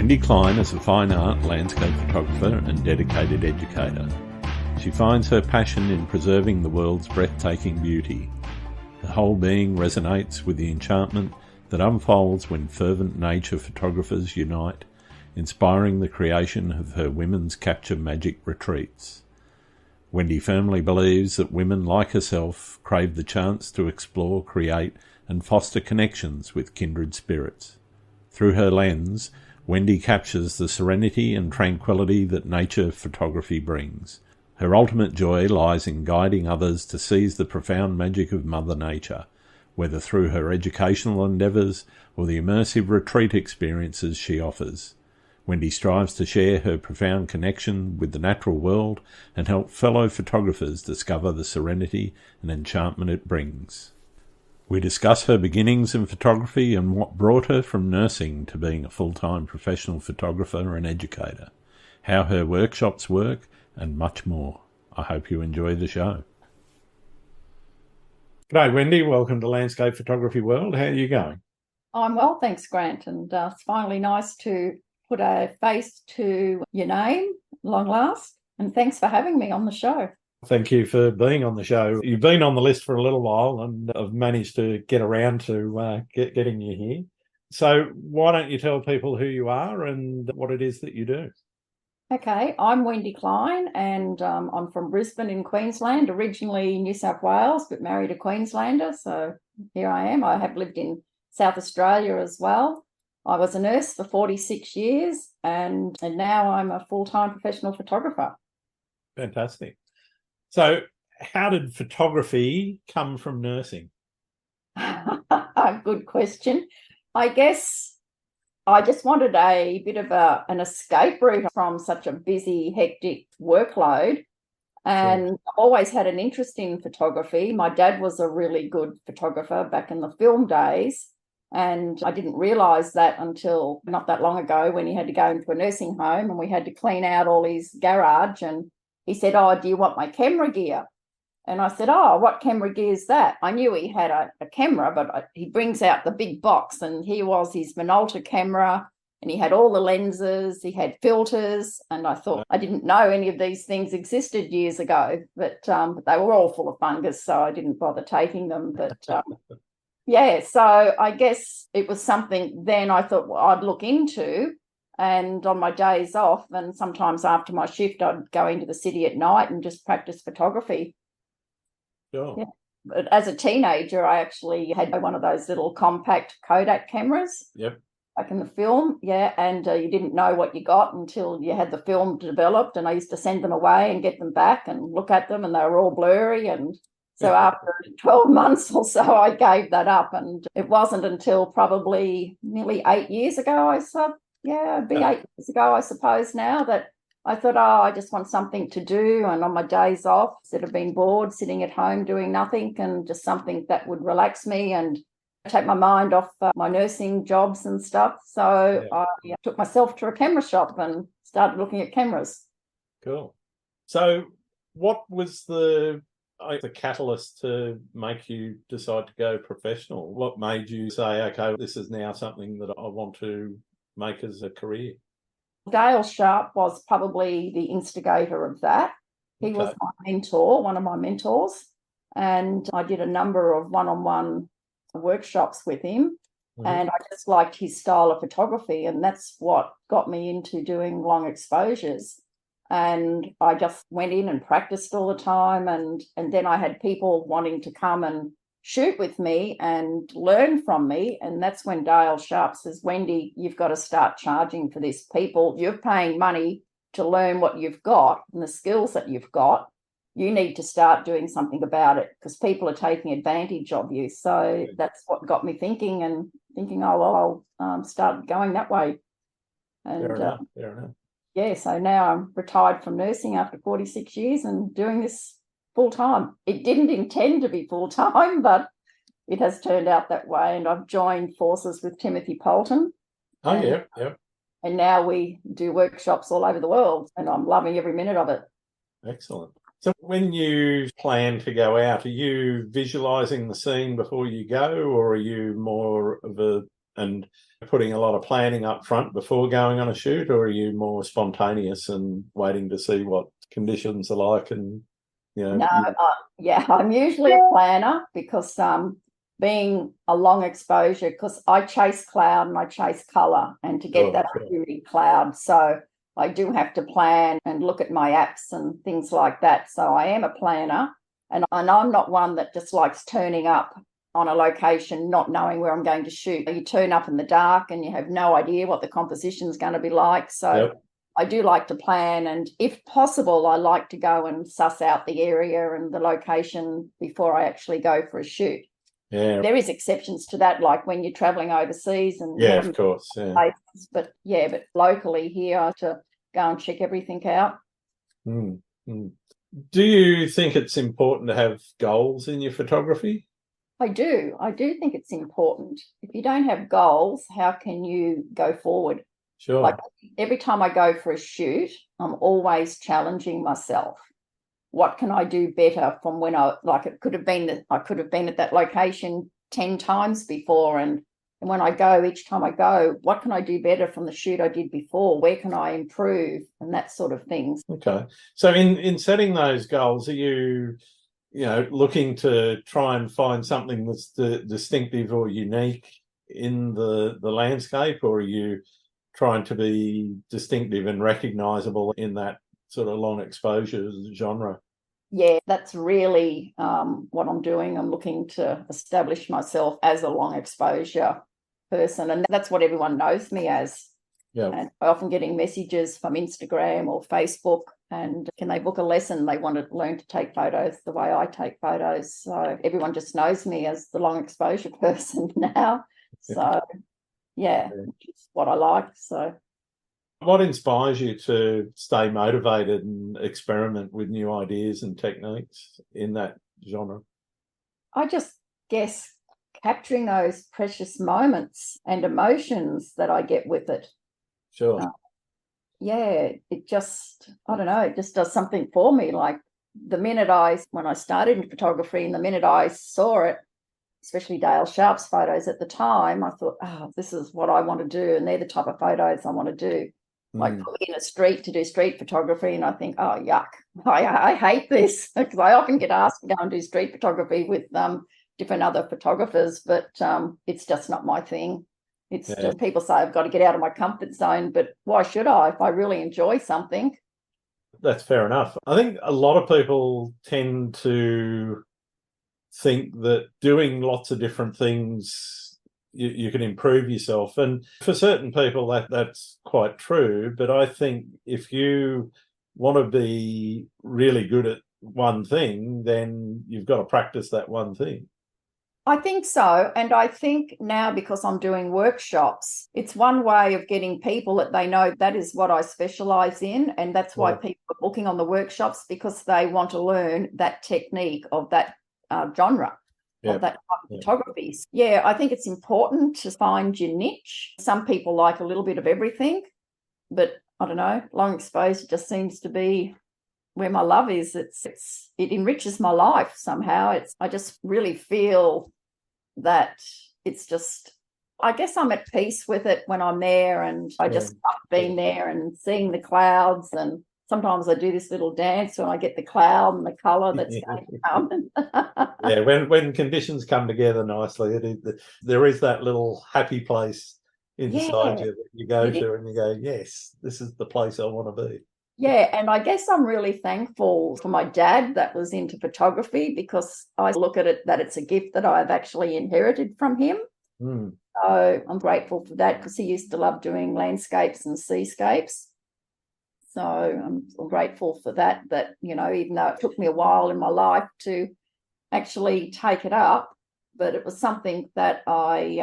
Wendy Klein is a fine art, landscape photographer and dedicated educator. She finds her passion in preserving the world's breathtaking beauty. Her whole being resonates with the enchantment that unfolds when fervent nature photographers unite, inspiring the creation of her Women's Capture Magic retreats. Wendy firmly believes that women like herself crave the chance to explore, create and foster connections with kindred spirits. Through her lens, Wendy captures the serenity and tranquility that nature photography brings. Her ultimate joy lies in guiding others to seize the profound magic of Mother Nature, whether through her educational endeavours or the immersive retreat experiences she offers. Wendy strives to share her profound connection with the natural world and help fellow photographers discover the serenity and enchantment it brings. We discuss her beginnings in photography and what brought her from nursing to being a full-time professional photographer and educator, how her workshops work, and much more. I hope you enjoy the show. G'day, Wendy. Welcome to Landscape Photography World. How are you going? I'm well, thanks, Grant. And it's finally nice to put a face to your name, long last. And thanks for having me on the show. Thank you for being on the show. You've been on the list for a little while and I've managed to get around to getting you here. So why don't you tell people who you are and what it is that you do? Okay, I'm Wendy Klein and I'm from Brisbane in Queensland, originally New South Wales, but married a Queenslander. So here I am. I have lived in South Australia as well. I was a nurse for 46 years and now I'm a full-time professional photographer. Fantastic. So how did photography come from nursing? Good question. I guess I just wanted a bit of an escape route from such a busy, hectic workload. And I've always had an interest in photography. My dad was a really good photographer back in the film days. And I didn't realise that until not that long ago when he had to go into a nursing home and we had to clean out all his garage. And he said, "Oh, do you want my camera gear?" And I said, "Oh, what camera gear is that?" I knew he had a camera, but he brings out the big box and here was his Minolta camera and he had all the lenses, he had filters. And I thought, I didn't know any of these things existed years ago, but they were all full of fungus, so I didn't bother taking them. But yeah, so I guess it was something then I thought I'd look into. And on my days off and sometimes after my shift, I'd go into the city at night and just practice photography. Sure. Yeah. But as a teenager, I actually had one of those little compact Kodak cameras. Yep. Back in the film, yeah, and you didn't know what you got until you had the film developed, and I used to send them away and get them back and look at them, and they were all blurry. And so after 12 months or so, I gave that up, and it wasn't until probably nearly 8 years ago, it'd be 8 years ago, I suppose now, that I thought, I just want something to do. And on my days off, instead of being bored, sitting at home doing nothing, and just something that would relax me and take my mind off my nursing jobs and stuff. So I took myself to a camera shop and started looking at cameras. Cool. So what was the catalyst to make you decide to go professional? What made you say, okay, this is now something that I want to make as a career? Dale Sharp was probably the instigator of that. He was my mentor, one of my mentors, and I did a number of one-on-one workshops with him. And I just liked his style of photography, and that's what got me into doing long exposures. And I just went in and practiced all the time, and then I had people wanting to come and shoot with me and learn from me. And that's when Dale Sharp says, "Wendy, you've got to start charging for this. You're paying money to learn what you've got and the skills that you've got. You need to start doing something about it because people are taking advantage of you." So that's what got me thinking, I'll start going that way. And fair enough. Yeah, so now I'm retired from nursing after 46 years and doing this full time. It didn't intend to be full time, but it has turned out that way. And I've joined forces with Timothy Poulton. Yeah. And now we do workshops all over the world, and I'm loving every minute of it. Excellent. So when you plan to go out, are you visualizing the scene before you go, or are you more of and putting a lot of planning up front before going on a shoot, or are you more spontaneous and waiting to see what conditions are like? And No, I'm usually a planner because being a long exposure, because I chase cloud and I chase color, and to get that I do need cloud. So I do have to plan and look at my apps and things like that. So I am a planner, and I'm not one that just likes turning up on a location not knowing where I'm going to shoot. You turn up in the dark and you have no idea what the composition is going to be like. So I do like to plan, and if possible, I like to go and suss out the area and the location before I actually go for a shoot. Yeah, there is exceptions to that, like when you're traveling overseas and of course, places, but locally here to go and check everything out. Do you think it's important to have goals in your photography? I do think it's important. If you don't have goals, how can you go forward? Sure. Like every time I go for a shoot, I'm always challenging myself. What can I do better from when I could have been at that location 10 times before, and when I go, each time I go, what can I do better from the shoot I did before? Where can I improve? And that sort of things. Okay. So in setting those goals, are you looking to try and find something that's distinctive or unique in the landscape, or are you trying to be distinctive and recognizable in that sort of long exposure genre? Yeah, that's really what I'm doing. I'm looking to establish myself as a long exposure person, and that's what everyone knows me as. Yeah. And I often getting messages from Instagram or Facebook, and can they book a lesson? They want to learn to take photos the way I take photos. So everyone just knows me as the long exposure person now. So which is what I like. So what inspires you to stay motivated and experiment with new ideas and techniques in that genre? I just guess capturing those precious moments and emotions that I get with it. Sure. It just, I don't know, it just does something for me. Like when I started in photography and the minute I saw it, especially Dale Sharp's photos at the time, I thought, this is what I want to do. And they're the type of photos I want to do. Like put me in a street to do street photography, and I think, oh, yuck, I hate this, because I often get asked to go and do street photography with different other photographers, but it's just not my thing. It's just, people say I've got to get out of my comfort zone, but why should I if I really enjoy something? That's fair enough. I think a lot of people tend to think that doing lots of different things you can improve yourself, and for certain people that's quite true, but I think if you want to be really good at one thing, then you've got to practice that one thing. I think so, and I think now, because I'm doing workshops, it's one way of getting people that they know that is what I specialize in, and that's why people are booking on the workshops, because they want to learn that technique of that genre. Of that type of photography. I think it's important to find your niche. Some people like a little bit of everything, but I don't know, long exposure just seems to be where my love is. It enriches my life somehow. I just really feel that it's just, I guess I'm at peace with it when I'm there, and I just love being there and seeing the clouds, and sometimes I do this little dance when I get the cloud and the colour that's going to come. When conditions come together nicely, there is that little happy place inside you that you go to, and you go, yes, this is the place I want to be. Yeah, and I guess I'm really thankful for my dad that was into photography, because I look at it that it's a gift that I've actually inherited from him. So I'm grateful for that, because he used to love doing landscapes and seascapes. So I'm grateful for that, even though it took me a while in my life to actually take it up, but it was something that I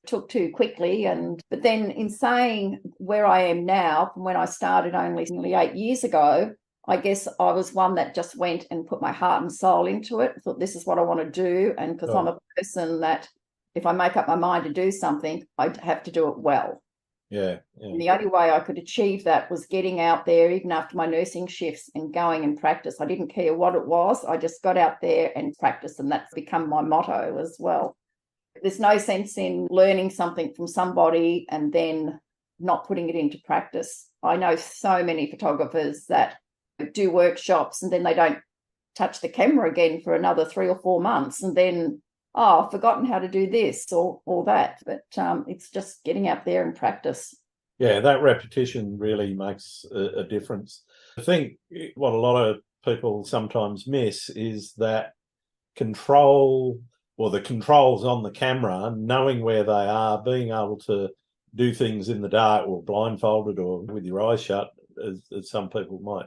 took too quickly. But then, in saying where I am now, from when I started only nearly 8 years ago, I guess I was one that just went and put my heart and soul into it. I thought, this is what I want to do. And because I'm a person that if I make up my mind to do something, I have to do it well. And the only way I could achieve that was getting out there, even after my nursing shifts, and going and practice. I didn't care what it was. I just got out there and practiced, and that's become my motto as well. There's no sense in learning something from somebody and then not putting it into practice. I know so many photographers that do workshops and then they don't touch the camera again for another 3 or 4 months, and then, oh, I've forgotten how to do this or that. But it's just getting out there and practice. Yeah, that repetition really makes a difference. I think what a lot of people sometimes miss is that control, or the controls on the camera, knowing where they are, being able to do things in the dark or blindfolded or with your eyes shut, as some people might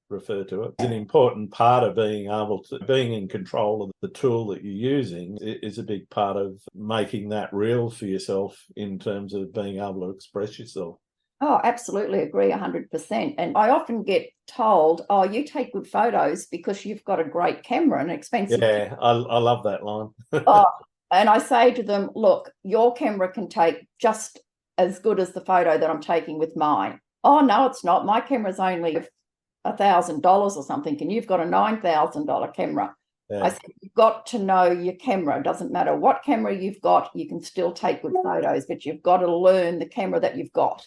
refer to it. It's an important part of being in control of the tool that you're using. It is a big part of making that real for yourself in terms of being able to express yourself. Oh, absolutely agree 100%. And I often get told, oh, you take good photos because you've got a great camera, an expensive camera. I love that line. And I say to them, look, your camera can take just as good as the photo that I'm taking with mine. Oh, no, it's not. My camera's only $1,000 or something, and you've got a $9,000 camera. Yeah. I said, you've got to know your camera. It doesn't matter what camera you've got, you can still take good photos, but you've got to learn the camera that you've got.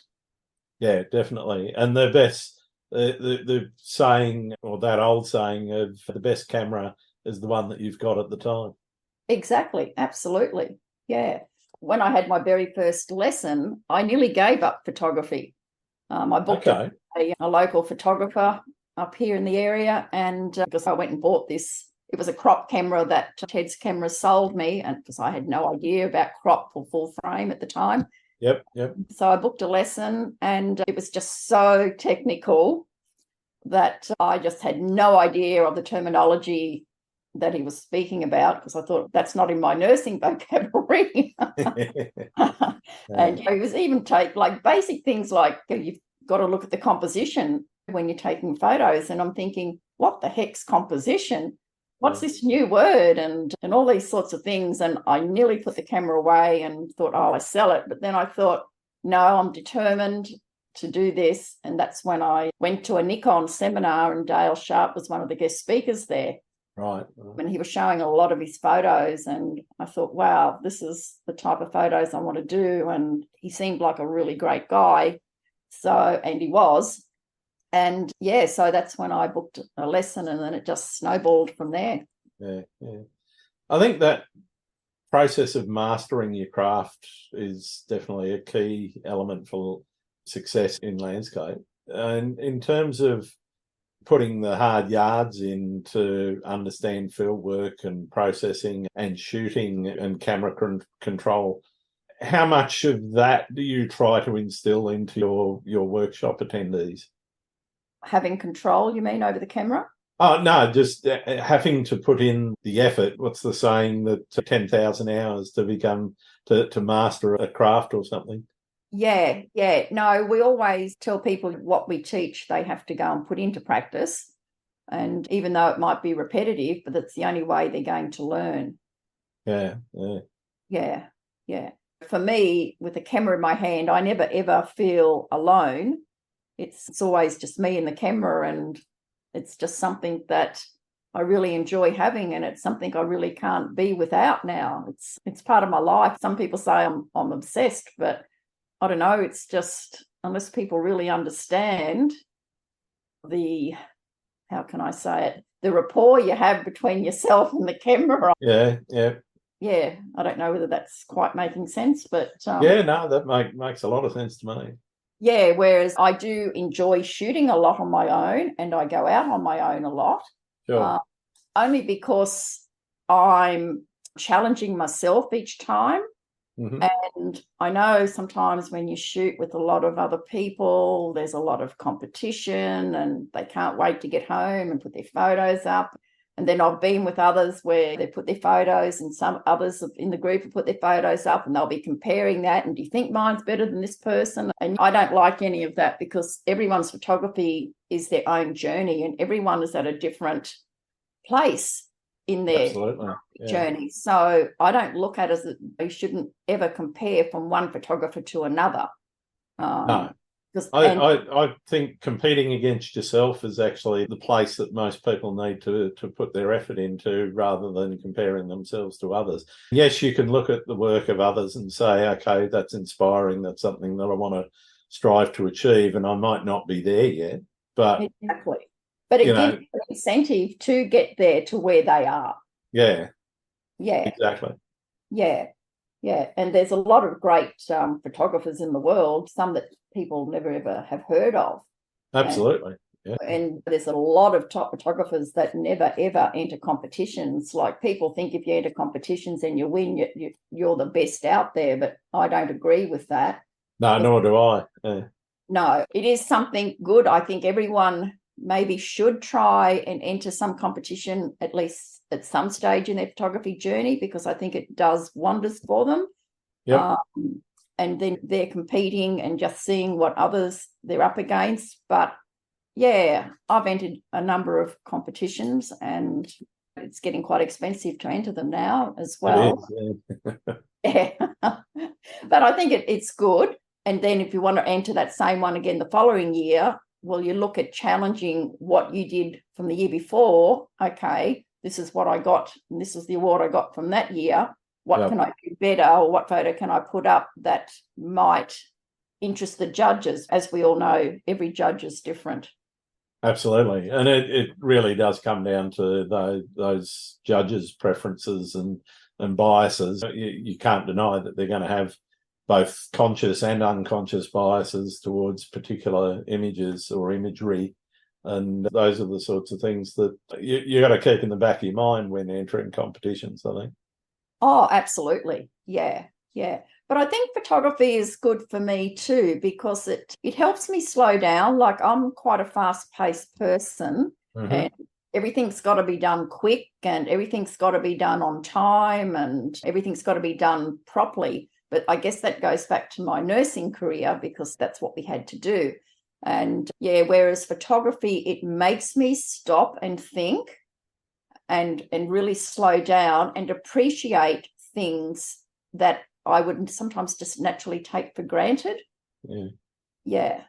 Yeah, definitely. And the best, the saying, or that old saying of the best camera is the one that you've got at the time. Exactly. Absolutely. Yeah. When I had my very first lesson, I nearly gave up photography. I booked a local photographer up here in the area, and because I went and bought this, it was a crop camera that Ted's Camera sold me, and because I had no idea about crop or full frame at the time. Yep. So I booked a lesson, and it was just so technical that I just had no idea of the terminology that he was speaking about, because I thought that's not in my nursing vocabulary. And he was even like basic things like you've got to look at the composition when you're taking photos. And I'm thinking, what the heck's composition? What's this new word? And all these sorts of things. And I nearly put the camera away and thought, oh, I sell it. But then I thought, no, I'm determined to do this. And that's when I went to a Nikon seminar, and Dale Sharp was one of the guest speakers there. Right. And he was showing a lot of his photos, and I thought, wow, this is the type of photos I want to do. And he seemed like a really great guy. And he was. And yeah, so that's when I booked a lesson, and then it just snowballed from there. Yeah. I think that process of mastering your craft is definitely a key element for success in landscape. And in terms of putting the hard yards in to understand field work and processing and shooting and camera control, how much of that do you try to instill into your workshop attendees? Having control, you mean, over the camera? Oh, no, just having to put in the effort. What's the saying, that 10,000 hours to master a craft or something? Yeah. No, we always tell people what we teach, they have to go and put into practice. And even though it might be repetitive, but that's the only way they're going to learn. Yeah. For me, with a camera in my hand, I never, ever feel alone. It's always just me and the camera, and it's just something that I really enjoy having, and it's something I really can't be without now. It's part of my life. Some people say I'm obsessed, but I don't know. It's just, unless people really understand how can I say it, the rapport you have between yourself and the camera. Yeah. I don't know whether that's quite making sense, but no, that makes a lot of sense to me. Yeah, whereas I do enjoy shooting a lot on my own, and I go out on my own a lot. Sure. Only because I'm challenging myself each time. Mm-hmm. And I know sometimes when you shoot with a lot of other people, there's a lot of competition, and they can't wait to get home and put their photos up. And then I've been with others where they put their photos, and some others in the group have put their photos up, and they'll be comparing that. And do you think mine's better than this person? And I don't like any of that, because everyone's photography is their own journey, and everyone is at a different place in their journey. So I don't look at it as that you shouldn't ever compare from one photographer to another. No. I think competing against yourself is actually the place that most people need to put their effort into, rather than comparing themselves to others. Yes, you can look at the work of others and say, okay, that's inspiring. That's something that I want to strive to achieve, and I might not be there yet, but exactly. But it gives you an incentive to get there to where they are. Yeah. Yeah. Exactly. Yeah. Yeah. And there's a lot of great photographers in the world, some that people never ever have heard of. Absolutely. And there's a lot of top photographers that never ever enter competitions. Like, people think if you enter competitions and you win, you're the best out there, but I don't agree with that. No, nor do I. Yeah. No, it is something good. I think everyone maybe should try and enter some competition, at least at some stage in their photography journey, because I think it does wonders for them. Yep. And then they're competing and just seeing what others they're up against. But yeah, I've entered a number of competitions, and it's getting quite expensive to enter them now as well. It is, yeah. But I think it's good. And then if you want to enter that same one again the following year, well, you look at challenging what you did from the year before. Okay, this is what I got, and this is the award I got from that year. What can I do better, or what photo can I put up that might interest the judges? As we all know, every judge is different. Absolutely. And it really does come down to those judges' preferences and biases. You can't deny that they're going to have both conscious and unconscious biases towards particular images or imagery. And those are the sorts of things that you got to keep in the back of your mind when entering competitions, I think. Oh, absolutely. Yeah, yeah. But I think photography is good for me too, because it helps me slow down. Like, I'm quite a fast-paced person, and everything's got to be done quick, and everything's got to be done on time, and everything's got to be done properly. But I guess that goes back to my nursing career, because that's what we had to do. And yeah, whereas photography, it makes me stop and think and really slow down and appreciate things that I would sometimes just naturally take for granted. Yeah.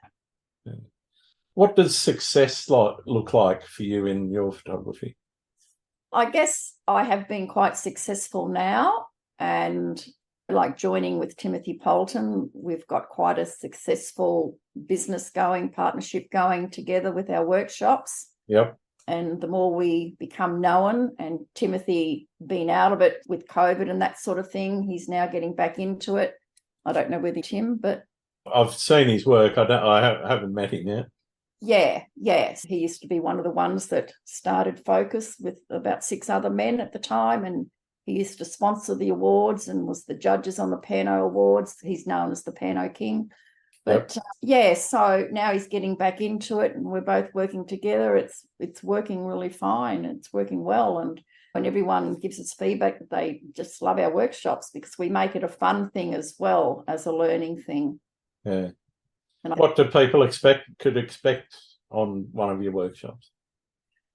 What does success look like for you in your photography? I guess I have been quite successful now, and like joining with Timothy Poulton, we've got quite a successful business going, partnership going together with our workshops. Yep. And the more we become known, and Timothy being out of it with COVID and that sort of thing, he's now getting back into it. I don't know whether Tim, but I've seen his work. I haven't met him yet. Yes. He used to be one of the ones that started Focus with about 6 other men at the time, and he used to sponsor the awards and was the judges on the Pano Awards. He's known as the Pano King. But so now he's getting back into it, and we're both working together. It's working really fine. It's working well. And when everyone gives us feedback, they just love our workshops, because we make it a fun thing as well as a learning thing. Yeah. And what do people could expect on one of your workshops?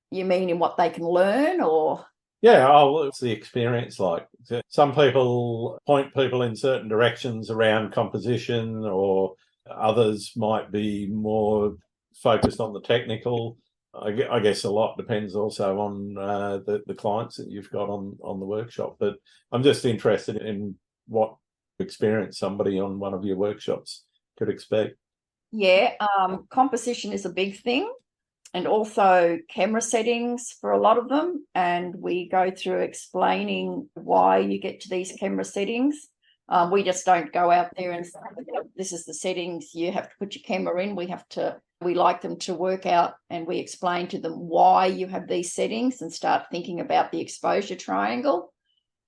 You mean in what they can learn, or? Yeah, what's the experience like? Some people point people in certain directions around composition, or others might be more focused on the technical. I guess a lot depends also on the clients that you've got on the workshop. But I'm just interested in what experience somebody on one of your workshops could expect. Yeah, composition is a big thing, and also camera settings for a lot of them. And we go through explaining why you get to these camera settings. We just don't go out there and say, this is the settings, you have to put your camera in. We like them to work out, and we explain to them why you have these settings and start thinking about the exposure triangle.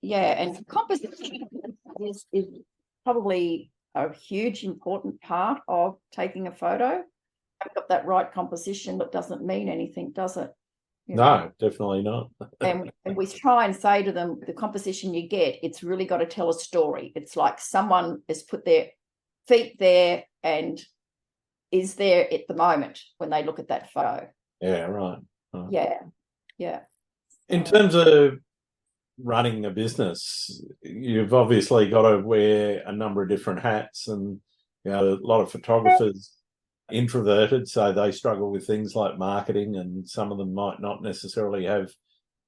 Yeah, and composition is probably a huge important part of taking a photo. I've got that right composition, but doesn't mean anything, does it? No, definitely not. and we try and say to them, the composition you get, it's really got to tell a story. It's like someone has put their feet there and is there at the moment when they look at that photo. Yeah, right. Yeah. In terms of running a business, you've obviously got to wear a number of different hats, and a lot of photographers introverted, so they struggle with things like marketing, and some of them might not necessarily have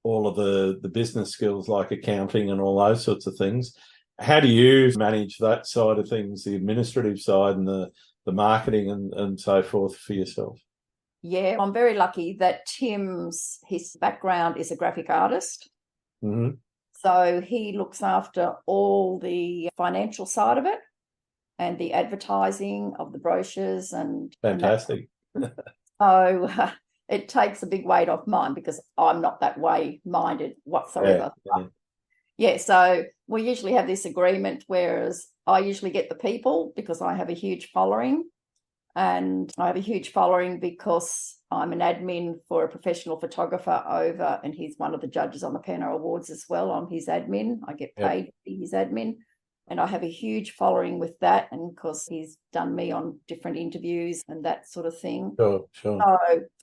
all of the business skills like accounting and all those sorts of things. How do you manage that side of things, the administrative side and the marketing and so forth for yourself? Yeah, I'm very lucky that his background is a graphic artist. Mm-hmm. So he looks after all the financial side of it and the advertising of the brochures and Fantastic. so it takes a big weight off mine because I'm not that way minded whatsoever. Yeah, so we usually have this agreement, whereas I usually get the people because I have a huge following. And I have a huge following because I'm an admin for a professional photographer over, and he's one of the judges on the Penno Awards as well. I'm his admin. I get paid to be his admin. And I have a huge following with that, and because he's done me on different interviews and that sort of thing. Sure. So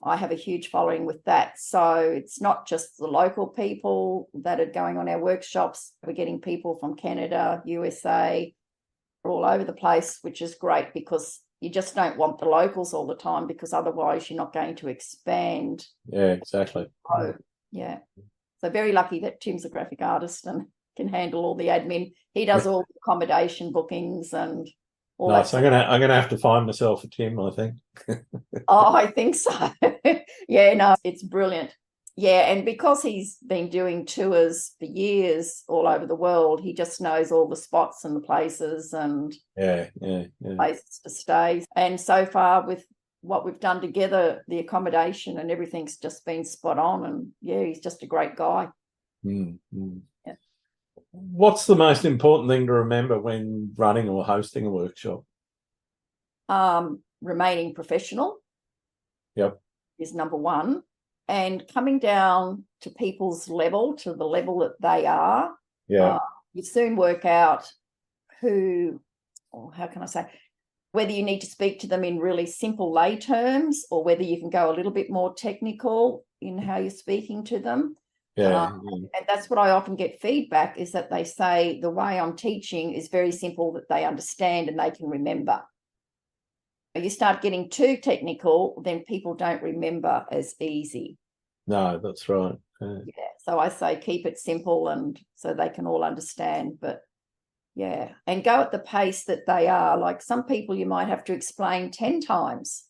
I have a huge following with that. So it's not just the local people that are going on our workshops. We're getting people from Canada, USA, all over the place, which is great because you just don't want the locals all the time because otherwise you're not going to expand. Yeah, exactly. So, yeah. So very lucky that Tim's a graphic artist and can handle all the admin. He does all the accommodation bookings and all that. Nice. I'm gonna have to find myself a Tim, I think. Oh, I think so. Yeah, no, it's brilliant. Yeah, and because he's been doing tours for years all over the world, he just knows all the spots and the places and places to stay. And so far with what we've done together, the accommodation and everything's just been spot on. And yeah, he's just a great guy. Mm-hmm. Yeah. What's the most important thing to remember when running or hosting a workshop? Remaining professional. Yep. Is number one. And coming down to people's level, to the level that they are. Yeah. You soon work out how can I say, whether you need to speak to them in really simple lay terms or whether you can go a little bit more technical in how you're speaking to them. And that's what I often get feedback is that they say the way I'm teaching is very simple, that they understand and they can remember. You start getting too technical, then people don't remember as easy. No, that's right. Yeah. So I say keep it simple and so they can all understand. But yeah, and go at the pace that they are. Like some people you might have to explain 10 times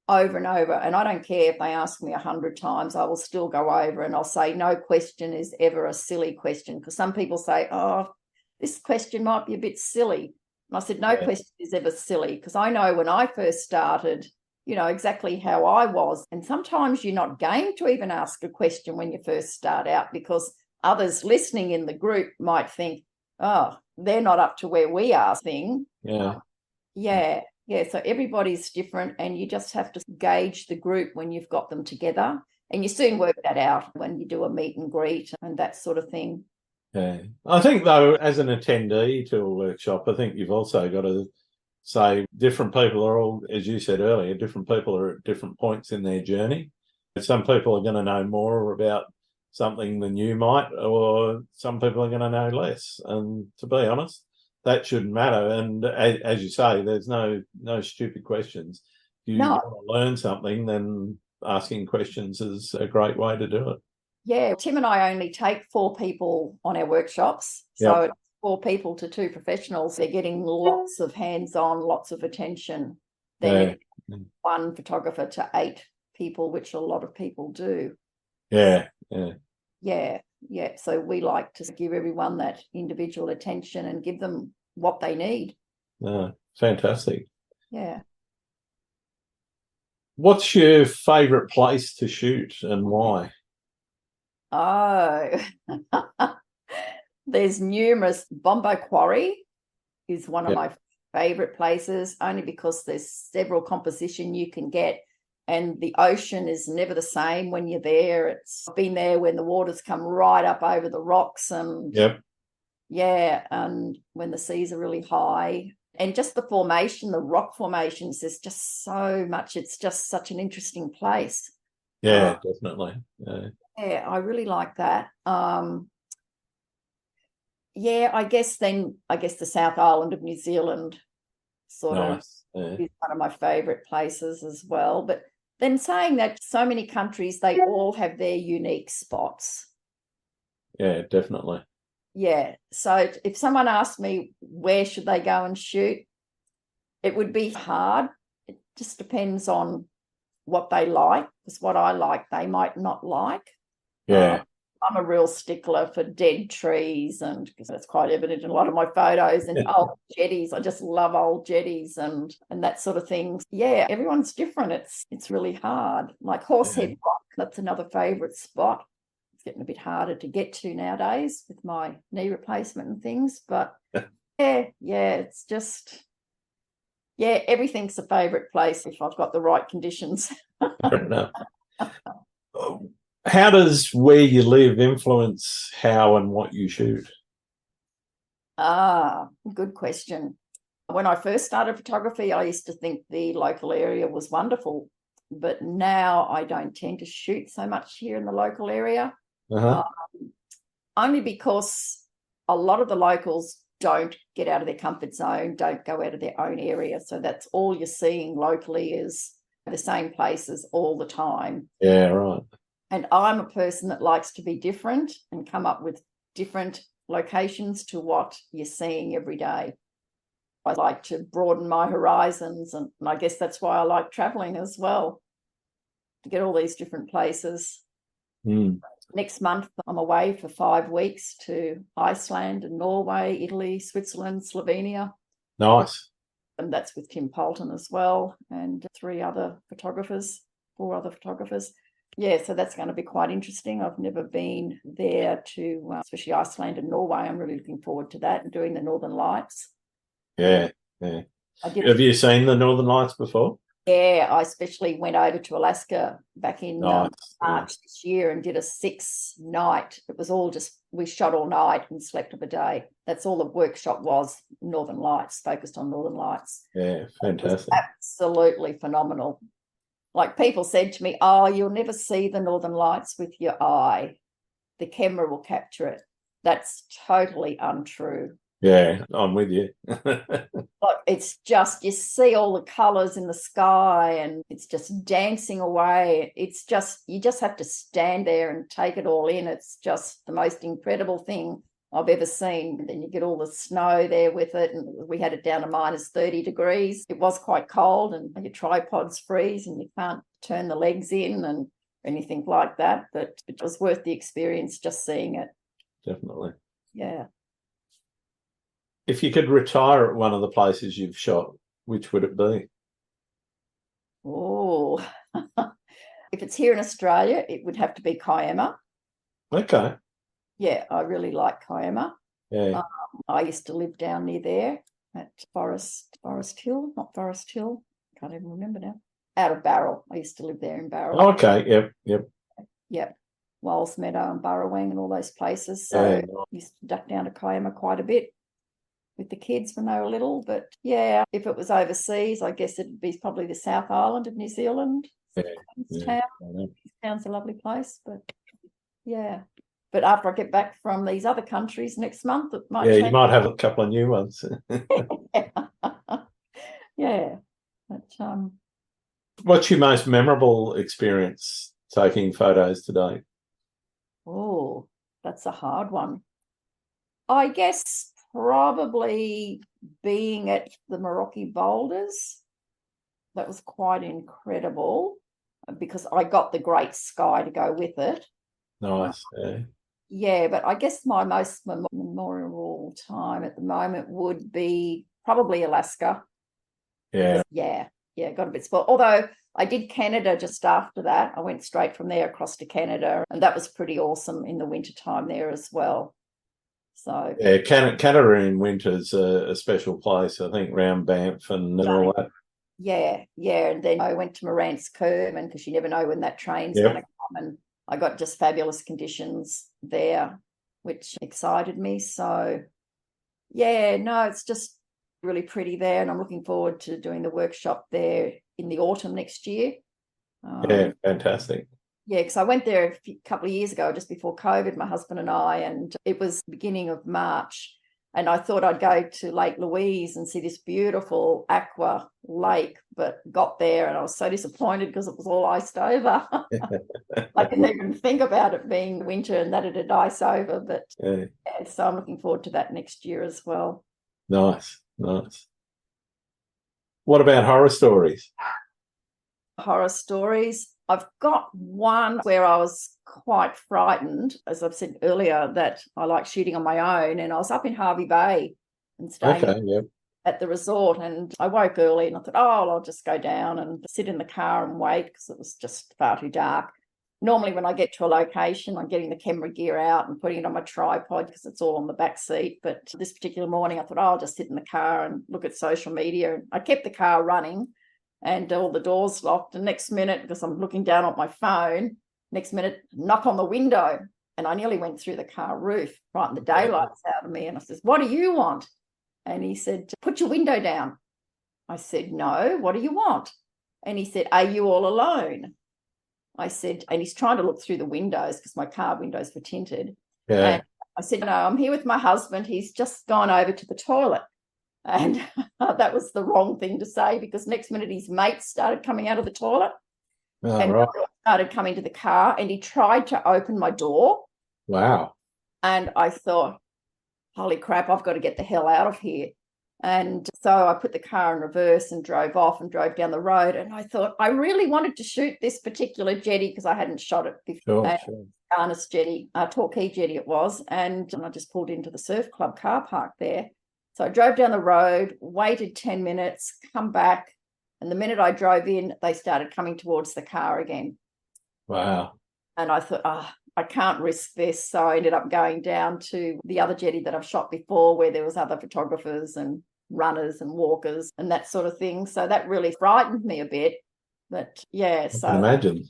over and over. And I don't care if they ask me 100 times, I will still go over and I'll say no question is ever a silly question. Because some people say, oh, this question might be a bit silly. And I said, no question is ever silly, because I know when I first started, exactly how I was. And sometimes you're not game to even ask a question when you first start out because others listening in the group might think, oh, they're not up to where we are thing. Yeah. So everybody's different and you just have to gauge the group when you've got them together. And you soon work that out when you do a meet and greet and that sort of thing. Yeah. I think, though, as an attendee to a workshop, I think you've also got to say different people are all, as you said earlier, different people are at different points in their journey. Some people are going to know more about something than you might, or some people are going to know less. And to be honest, that shouldn't matter. And as you say, there's no stupid questions. If you want to learn something, then asking questions is a great way to do it. Yeah, Tim and I only take 4 people on our workshops. So it's 4 people to 2 professionals. They're getting lots of hands-on, lots of attention. Then 1 photographer to 8 people, which a lot of people do. Yeah. So we like to give everyone that individual attention and give them what they need. Fantastic. Yeah. What's your favourite place to shoot and why? Oh, there's numerous. Bombo Quarry is one of my favourite places, only because there's several composition you can get, and the ocean is never the same when you're there. It's been there when the waters come right up over the rocks and and when the seas are really high. And just the formation, the rock formations, there's just so much. It's just such an interesting place. Yeah, definitely. Yeah, I really like that. I guess the South Island of New Zealand sort of Nice. Yeah. is one of my favourite places as well. But then saying that, so many countries, they all have their unique spots. Yeah, definitely. Yeah. So if someone asked me where should they go and shoot, it would be hard. It just depends on what they like, because what I like, they might not like. Yeah. I'm a real stickler for dead trees, and because that's quite evident in a lot of my photos, and old jetties. I just love old jetties and that sort of thing. Yeah, everyone's different. It's really hard. Like Horsehead Rock, that's another favourite spot. It's getting a bit harder to get to nowadays with my knee replacement and things. But yeah, it's just, yeah, everything's a favourite place if I've got the right conditions. Fair enough. How does where you live influence how and what you shoot? Good question. When I first started photography, I used to think the local area was wonderful, but now I don't tend to shoot so much here in the local area, only because a lot of the locals don't get out of their comfort zone, don't go out of their own area. So that's all you're seeing locally is the same places all the time. Yeah, right. And I'm a person that likes to be different and come up with different locations to what you're seeing every day. I like to broaden my horizons, and I guess that's why I like traveling as well, to get all these different places. Next month, I'm away for 5 weeks to Iceland and Norway, Italy, Switzerland, Slovenia. Nice. And that's with Tim Poulton as well, and 4 other photographers. Yeah, so that's going to be quite interesting. I've never been there to, especially Iceland and Norway. I'm really looking forward to that and doing the Northern Lights. Yeah. Have you seen the Northern Lights before? Yeah, I especially went over to Alaska back in Nice. March this year and did a 6-night. It was all just, we shot all night and slept of a day. That's all the workshop was, Northern Lights, focused on Northern Lights. Yeah, fantastic. Absolutely phenomenal. Like, people said to me, oh, you'll never see the Northern Lights with your eye. The camera will capture it. That's totally untrue. Yeah, I'm with you. Like, it's just, you see all the colours in the sky and it's just dancing away. It's just, you just have to stand there and take it all in. It's just the most incredible thing I've ever seen. And then you get all the snow there with it, and we had it down to minus 30 degrees. It was quite cold, and your tripods freeze and you can't turn the legs in and anything like that. But it was worth the experience just seeing it. Definitely. Yeah. If you could retire at one of the places you've shot, which would it be? Oh, if it's here in Australia, it would have to be Kiama. Okay. Yeah, I really like Kiama. Yeah. I used to live down near there at Forest Hill, not Forest Hill. Can't even remember now. Out of Barrel. I used to live there in Barrel. Oh, okay. Yep. Walls Meadow and Burrawang and all those places. So I used to duck down to Kiama quite a bit with the kids when they were little. But yeah, if it was overseas, I guess it'd be probably the South Island of New Zealand. Town. Town's a lovely place, but yeah. But after I get back from these other countries next month, it might change. You might have a couple of new ones. Yeah. But, what's your most memorable experience taking photos today? Oh, that's a hard one. I guess probably being at the Merauke Boulders. That was quite incredible because I got the great sky to go with it. Nice. Yeah, but I guess my most memorable time at the moment would be probably Alaska. Yeah. Got a bit spoiled. Although I did Canada just after that. I went straight from there across to Canada, and that was pretty awesome in the wintertime there as well. So yeah, Canada in winter is a special place, I think, around Banff and all that. Yeah, and then I went to Morant's Kerman because you never know when that train's going to come, and I got just fabulous conditions there, which excited me. So, yeah, no, it's just really pretty there, and I'm looking forward to doing the workshop there in the autumn next year. Yeah, fantastic. Yeah, because I went there a couple of years ago, just before COVID, my husband and I, and it was the beginning of March, And I thought I'd go to Lake Louise and see this beautiful aqua lake, but got there and I was so disappointed because it was all iced over. I didn't even think about it being winter and that it had iced over. But Yeah. so I'm looking forward to that next year as well. Nice. What about horror stories? Horror stories. I've got one where I was quite frightened, as I've said earlier, that I like shooting on my own. And I was up in Hervey Bay and staying at the resort. And I woke early and I thought, oh, I'll just go down and sit in the car and wait because it was just far too dark. Normally when I get to a location, I'm getting the camera gear out and putting it on my tripod because it's all on the back seat. But this particular morning, I thought, oh, I'll just sit in the car and look at social media. I kept the car running and all the doors locked. And next minute, because I'm looking down at my phone, next minute, knock on the window. And I nearly went through the car roof, frightened the daylights out of me. And I said, what do you want? And he said, put your window down. I said, no, what do you want? And he said, are you all alone? I said, and he's trying to look through the windows because my car windows were tinted. Yeah. And I said, no, I'm here with my husband. He's just gone over to the toilet. And that was the wrong thing to say because next minute his mates started coming out of the toilet and started coming to the car and he tried to open my door. Wow. And I thought, holy crap, I've got to get the hell out of here. And so I put the car in reverse and drove off and drove down the road. And I thought I really wanted to shoot this particular jetty because I hadn't shot it before. Sure. Arnis jetty, Torquay jetty it was. And I just pulled into the surf club car park there. So I drove down the road, waited 10 minutes, come back. And the minute I drove in, they started coming towards the car again. Wow. And I thought, I can't risk this. So I ended up going down to the other jetty that I've shot before where there was other photographers and runners and walkers and that sort of thing. So that really frightened me a bit. But yeah, I can imagine.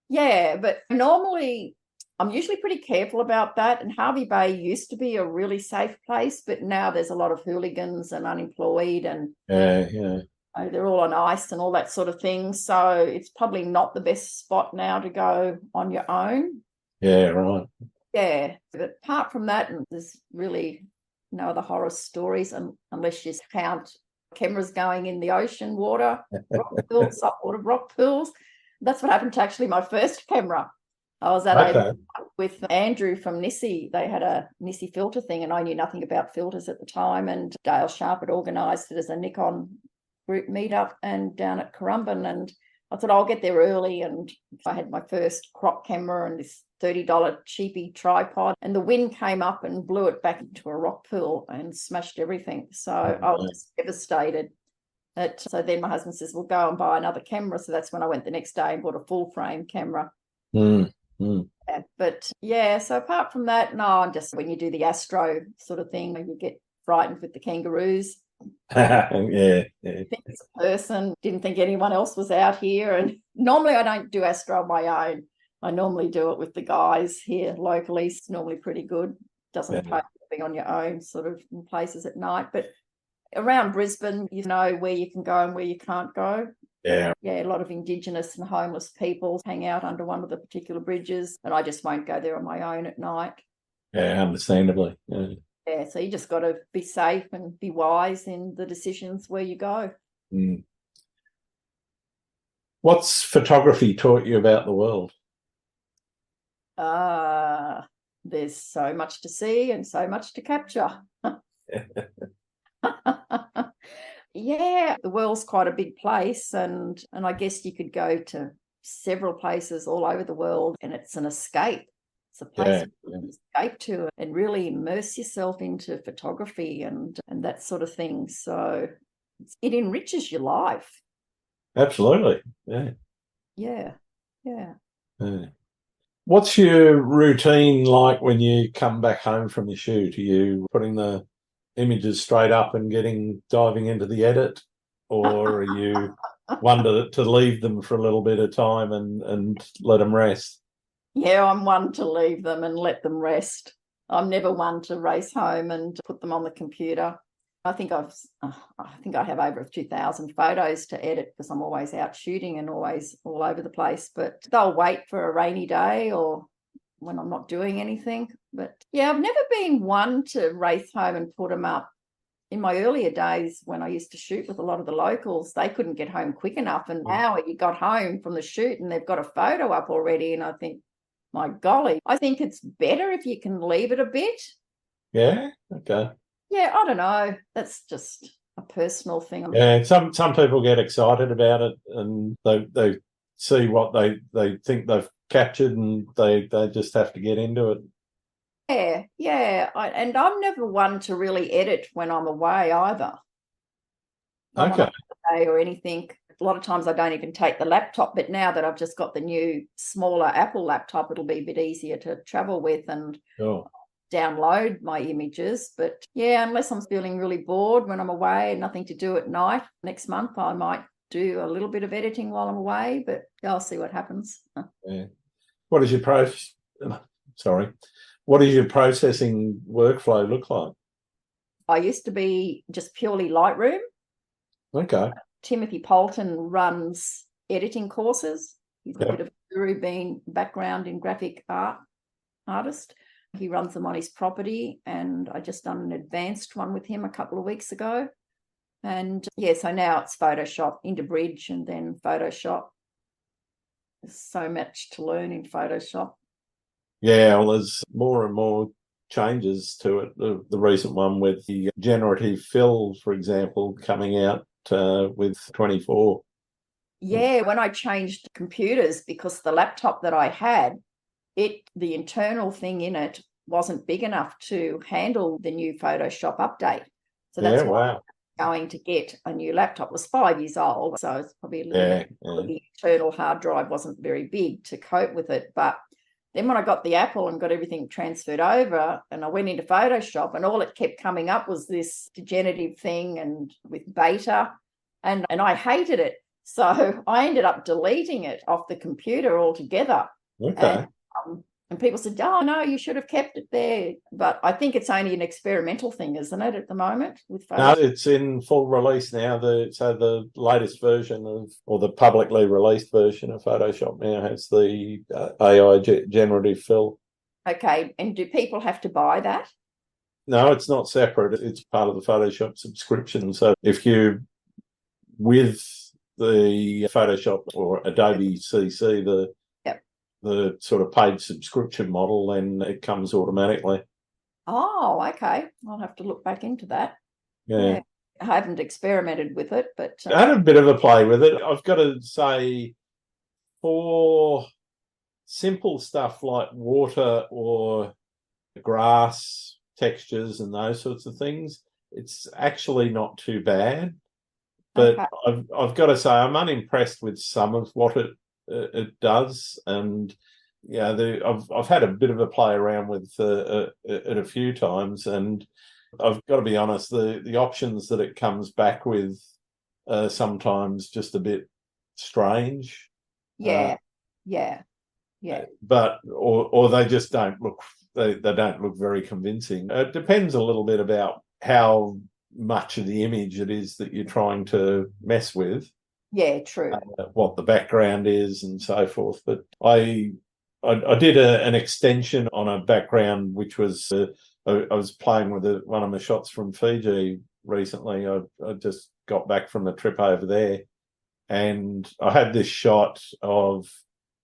Yeah, but normally I'm usually pretty careful about that. And Hervey Bay used to be a really safe place, but now there's a lot of hooligans and unemployed and they're all on ice and all that sort of thing. So it's probably not the best spot now to go on your own. Yeah, right. Yeah, but apart from that, there's really no other horror stories unless you count cameras going in the ocean water, rock pools, saltwater rock pools. That's what happened to actually my first camera. I was at with Andrew from Nissi. They had a Nissi filter thing and I knew nothing about filters at the time. And Dale Sharp had organised it as a Nikon group meetup and down at Currumbin. And I thought I'll get there early. And I had my first crop camera and this $30 cheapy tripod. And the wind came up and blew it back into a rock pool and smashed everything. So I was just devastated. So then my husband says, well, go and buy another camera. So that's when I went the next day and bought a full frame camera. Yeah, but yeah, so apart from that, no, just when you do the astro sort of thing, you get frightened with the kangaroos. Yeah. Think it's a person, didn't think anyone else was out here. And normally I don't do astro on my own. I normally do it with the guys here locally. It's normally pretty good. Doesn't pay being on your own sort of in places at night. But around Brisbane, you know where you can go and where you can't go. Yeah, a lot of Indigenous and homeless people hang out under one of the particular bridges, and I just won't go there on my own at night. Yeah, understandably. Yeah, so you just got to be safe and be wise in the decisions where you go. What's photography taught you about the world? There's so much to see and so much to capture. Yeah, the world's quite a big place, and I guess you could go to several places all over the world, and it's an escape. It's a place you can escape to and really immerse yourself into photography and that sort of thing. So it enriches your life. Absolutely. Yeah. What's your routine like when you come back home from your shoot? Are you putting the images straight up and diving into the edit, or are you one to leave them for a little bit of time and let them rest? Yeah, I'm one to leave them and let them rest. I'm never one to race home and put them on the computer. I think I have over 2,000 photos to edit because I'm always out shooting and always all over the place. But they'll wait for a rainy day or when I'm not doing anything. But yeah, I've never been one to race home and put them up. In my earlier days, when I used to shoot with a lot of the locals, they couldn't get home quick enough. And now you got home from the shoot and they've got a photo up already. And I think, my golly, I think it's better if you can leave it a bit. Yeah, okay. Yeah, I don't know. That's just a personal thing. Yeah, some people get excited about it and they see what they think they've captured and they just have to get into it. Yeah. And I'm never one to really edit when I'm away either. I'm on holiday or anything. A lot of times I don't even take the laptop, but now that I've just got the new smaller Apple laptop, it'll be a bit easier to travel with and download my images. But yeah, unless I'm feeling really bored when I'm away and nothing to do at night, next month I might do a little bit of editing while I'm away, but I'll see what happens. Yeah. What is your processing workflow look like? I used to be just purely Lightroom. Okay. Timothy Poulton runs editing courses. He's a bit of a guru, being background in graphic artist. He runs them on his property, and I just done an advanced one with him a couple of weeks ago. And yeah, so now it's Photoshop into Bridge and then Photoshop. There's so much to learn in Photoshop. Yeah, well, there's more and more changes to it. The recent one with the generative fill, for example, coming out with 24. Yeah, when I changed computers, because the laptop that I had, the internal thing in it wasn't big enough to handle the new Photoshop update. So that's why I'm going to get a new laptop. It was 5 years old, so it's probably a little bit. The internal hard drive wasn't very big to cope with it. But then when I got the Apple and got everything transferred over and I went into Photoshop, and all it kept coming up was this degenerative thing and with beta, and I hated it. So I ended up deleting it off the computer altogether. Okay. And people said, oh, no, you should have kept it there. But I think it's only an experimental thing, isn't it, at the moment? With Photoshop? No, it's in full release now. So the latest version or the publicly released version of Photoshop now has the AI generative fill. Okay. And do people have to buy that? No, it's not separate. It's part of the Photoshop subscription. So if you, with the Photoshop or Adobe CC, the sort of paid subscription model, then it comes automatically. Oh, okay. I'll have to look back into that. Yeah. I haven't experimented with it, but I had a bit of a play with it. I've got to say, for simple stuff like water or grass textures and those sorts of things, it's actually not too bad. But I've got to say, I'm unimpressed with some of what it does, and I've had a bit of a play around with it a few times, and I've got to be honest, the options that it comes back with are sometimes just a bit strange. Yeah. But or they just don't look they don't look very convincing. It depends a little bit about how much of the image it is that you're trying to mess with. Yeah, true. What the background is and so forth. But I did an extension on a background which was I was playing with one of my shots from Fiji recently. I just got back from a trip over there, and I had this shot of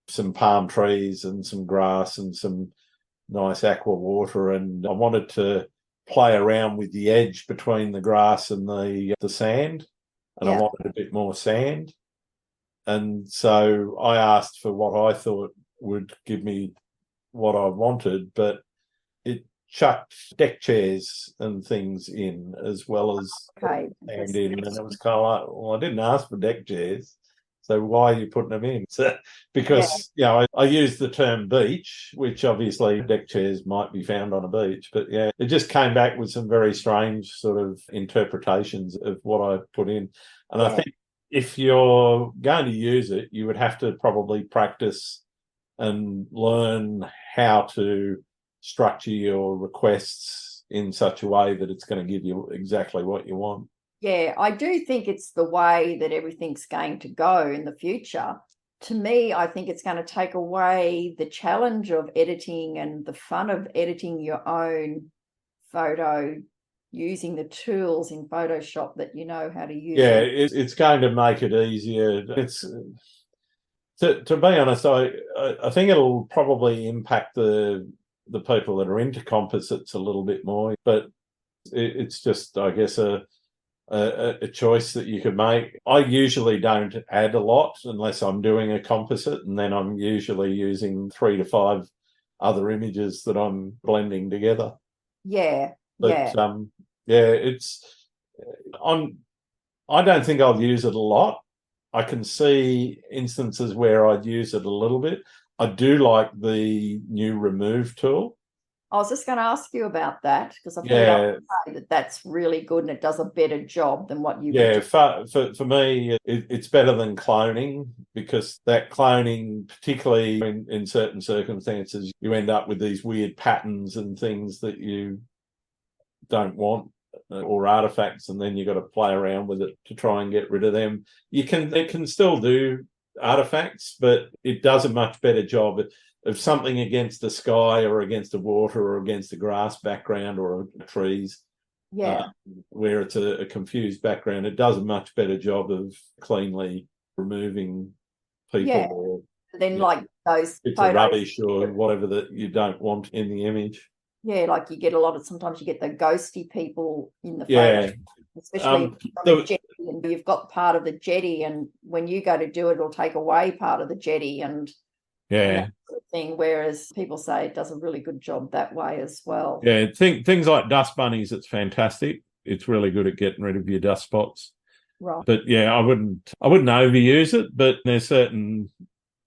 some palm trees and some grass and some nice aqua water, and I wanted to play around with the edge between the grass and the sand, and I wanted a bit more sand. And so I asked for what I thought would give me what I wanted, but it chucked deck chairs and things in as well as sand in, and it was kind of like, well, I didn't ask for deck chairs, so why are you putting them in? So, because I used the term beach, which obviously deck chairs might be found on a beach, but it just came back with some very strange sort of interpretations of what I put in. And I think if you're going to use it, you would have to probably practice and learn how to structure your requests in such a way that it's going to give you exactly what you want. Yeah, I do think it's the way that everything's going to go in the future, to me, I think it's going to take away the challenge of editing and the fun of editing your own photo using the tools in Photoshop that you know how to use. Yeah, it's going to make it easier. It's to be honest, I think it'll probably impact the people that are into composites a little bit more, but it's just, I guess, a choice that you could make. I usually don't add a lot unless I'm doing a composite, and then I'm usually using 3 to 5 other images that I'm blending together. Yeah, but it's I don't think I'll use it a lot. I can see instances where I'd use it a little bit. I do like the new remove tool. I was just going to ask you about that because I've heard others say that that's really good and it does a better job than what you would do. For me, it's better than cloning, because that cloning, particularly in certain circumstances, you end up with these weird patterns and things that you don't want, or artifacts, and then you've got to play around with it to try and get rid of them. It can still do artifacts, but it does a much better job of something against the sky or against the water or against a grass background or trees. Where it's a confused background. It does a much better job of cleanly removing people or then like those bits of rubbish or whatever that you don't want in the image. Yeah, like you get sometimes you get the ghosty people in the photo, especially on the jetty, and you've got part of the jetty, and when you go to do it, it'll take away part of the jetty and that sort of thing. Whereas people say it does a really good job that way as well. Yeah, things like dust bunnies, it's fantastic. It's really good at getting rid of your dust spots. Right. But yeah, I wouldn't overuse it, but there's certain,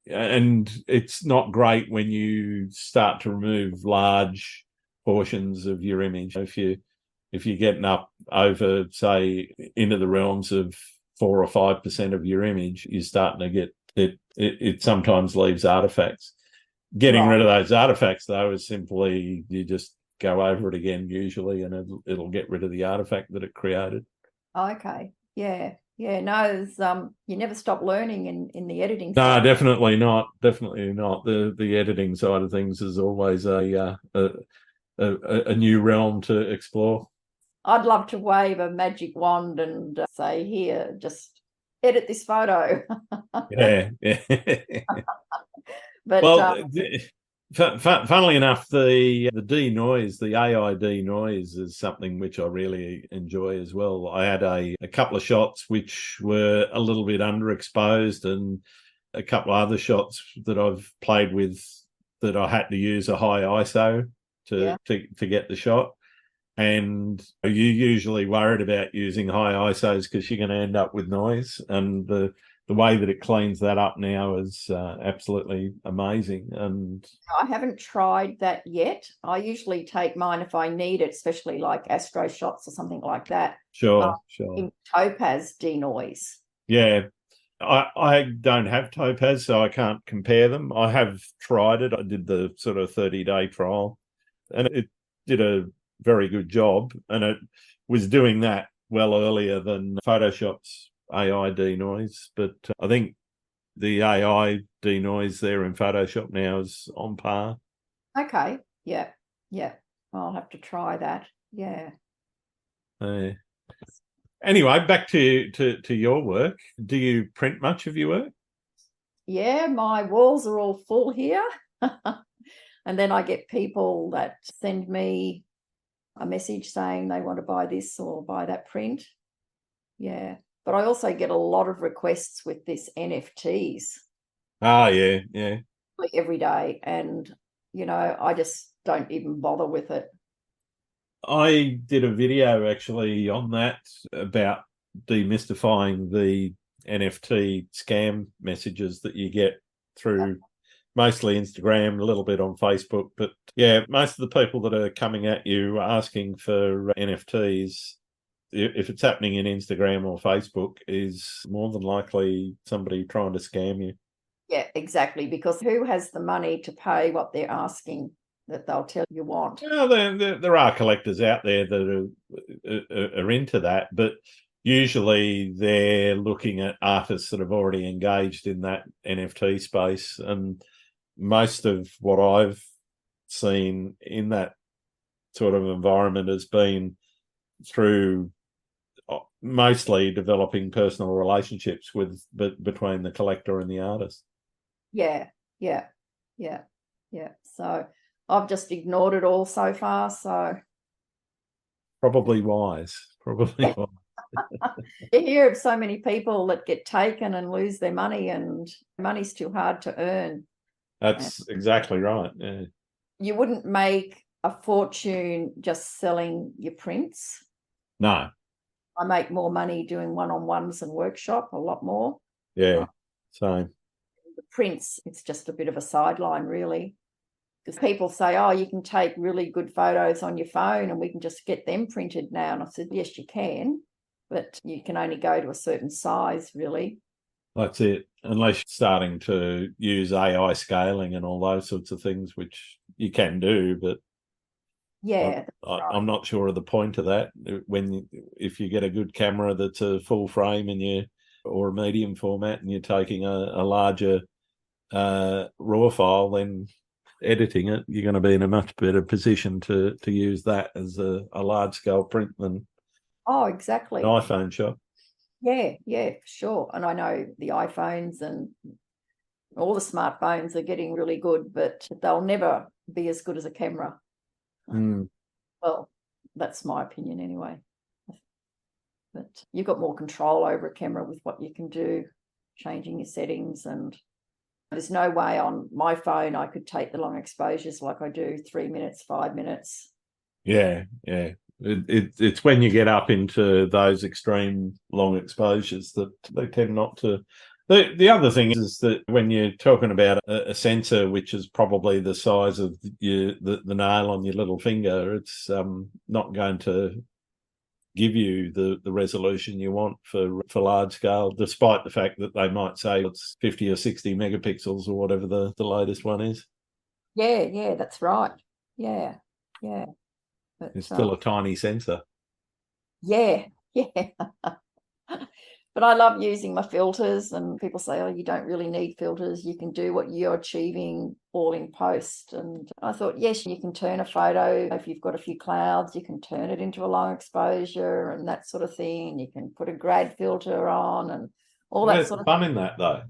and it's not great when you start to remove large portions of your image. If you're getting up over, say, into the realms of 4 or 5% of your image, you're starting to get it sometimes leaves artifacts. Getting rid of those artifacts, though, is simply you just go over it again usually, and it'll get rid of the artifact that it created. Okay. Yeah. No, you never stop learning in the editing No, side. definitely not. Definitely not. The editing side of things is always a new realm to explore. I'd love to wave a magic wand and say, here, just edit this photo. Yeah. But funnily enough, the denoise, the AI denoise, is something which I really enjoy as well. I had a couple of shots which were a little bit underexposed, and a couple of other shots that I've played with that I had to use a high ISO to get the shot. And you're usually worried about using high ISOs because you're going to end up with noise. And the way that it cleans that up now is absolutely amazing. And I haven't tried that yet. I usually take mine if I need it, especially like astro shots or something like that. Sure. In Topaz denoise. Yeah. I don't have Topaz, so I can't compare them. I have tried it. I did the sort of 30-day trial, and it did a very good job, and it was doing that well earlier than Photoshop's AI denoise. But I think the AI denoise there in Photoshop now is on par. Okay. Yeah. I'll have to try that. Yeah. Anyway, back to your work. Do you print much of your work? Yeah, my walls are all full here. And then I get people that send me a message saying they want to buy this or buy that print. Yeah. But I also get a lot of requests with this NFTs. Ah, yeah. Every day. And, I just don't even bother with it. I did a video actually on that about demystifying the NFT scam messages that you get through mostly Instagram, a little bit on Facebook. But yeah, most of the people that are coming at you asking for NFTs, if it's happening in Instagram or Facebook, is more than likely somebody trying to scam you. Yeah, exactly. Because who has the money to pay what they're asking that they'll tell you want? Well, there are collectors out there that are into that, but usually they're looking at artists that have already engaged in that NFT space. And most of what I've seen in that sort of environment has been through mostly developing personal relationships between the collector and the artist. Yeah. So I've just ignored it all so far. So probably wise. You hear of so many people that get taken and lose their money, and money's too hard to earn. That's exactly right. Yeah. You wouldn't make a fortune just selling your prints. No. I make more money doing one-on-ones and workshop, a lot more. Yeah, same. The prints, it's just a bit of a sideline, really. Because people say, oh, you can take really good photos on your phone and we can just get them printed now. And I said, yes, you can, but you can only go to a certain size, really. That's it. Unless you're starting to use AI scaling and all those sorts of things, which you can do, but yeah, I'm not sure of the point of that. If you get a good camera that's a full frame or a medium format, and you're taking a larger RAW file, then editing it, you're going to be in a much better position to use that as a large scale print than exactly an iPhone shot. Yeah, for sure. And I know the iPhones and all the smartphones are getting really good, but they'll never be as good as a camera. Well, that's my opinion anyway. But you've got more control over a camera with what you can do, changing your settings, and there's no way on my phone I could take the long exposures like I do, 3 minutes, 5 minutes. Yeah. It's when you get up into those extreme long exposures that they tend not to. The other thing is that when you're talking about a sensor, which is probably the size of the nail on your little finger, it's not going to give you the resolution you want for large scale, despite the fact that they might say it's 50 or 60 megapixels or whatever the latest one is. Yeah, that's right. Yeah. But it's still a tiny sensor. Yeah. But I love using my filters, and people say, oh, you don't really need filters. You can do what you're achieving all in post. And I thought, yes, you can turn a photo. If you've got a few clouds, you can turn it into a long exposure and that sort of thing. You can put a grad filter on and all that sort of fun in that, though.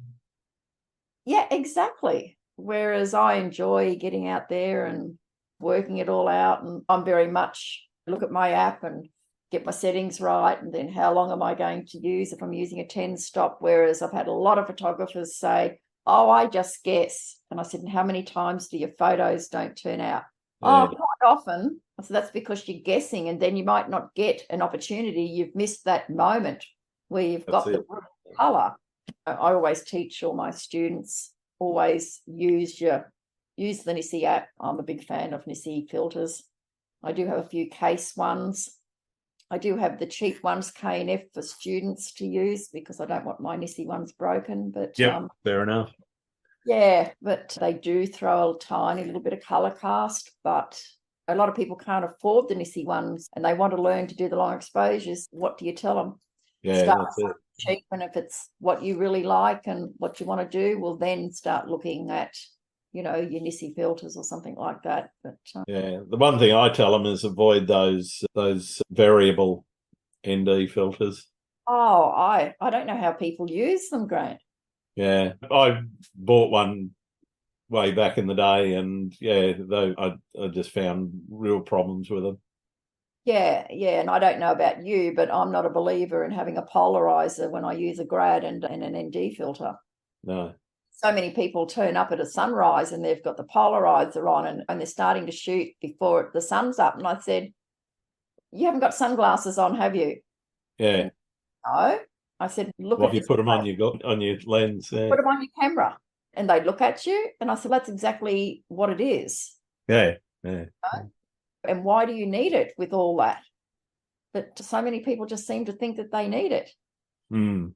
Yeah, exactly. Whereas I enjoy getting out there and working it all out. And I'm very much look at my app and get my settings right, and then how long am I going to use if I'm using a 10 stop, whereas I've had a lot of photographers say, oh, I just guess. And I said, and how many times do your photos don't turn out? Yeah. Oh, quite often. So that's because you're guessing, and then you might not get an opportunity. You've missed that moment where you've got the color. I always teach all my students, always use the Nissi app. I'm a big fan of Nissi filters. I do have a few case ones. I do have the cheap ones, K&F, for students to use because I don't want my Nissi ones broken. But fair enough. Yeah, but they do throw a tiny little bit of color cast, but a lot of people can't afford the Nissi ones and they want to learn to do the long exposures. What do you tell them? Yeah, that's it. Cheap, and if it's what you really like and what you want to do, well, then start looking at your Nissi filters or something like that. But the one thing I tell them is avoid those variable ND filters. Oh, I don't know how people use them, Grant. Yeah, I bought one way back in the day, and I just found real problems with them. Yeah, and I don't know about you, but I'm not a believer in having a polarizer when I use a grad and an ND filter. No. So many people turn up at a sunrise and they've got the polarizer on and they're starting to shoot before the sun's up. And I said, you haven't got sunglasses on, have you? Yeah. No. I said, look at you put them on your lens. Yeah. Put them on your camera. And they look at you. And I said, that's exactly what it is. Yeah. And why do you need it with all that? But so many people just seem to think that they need it. You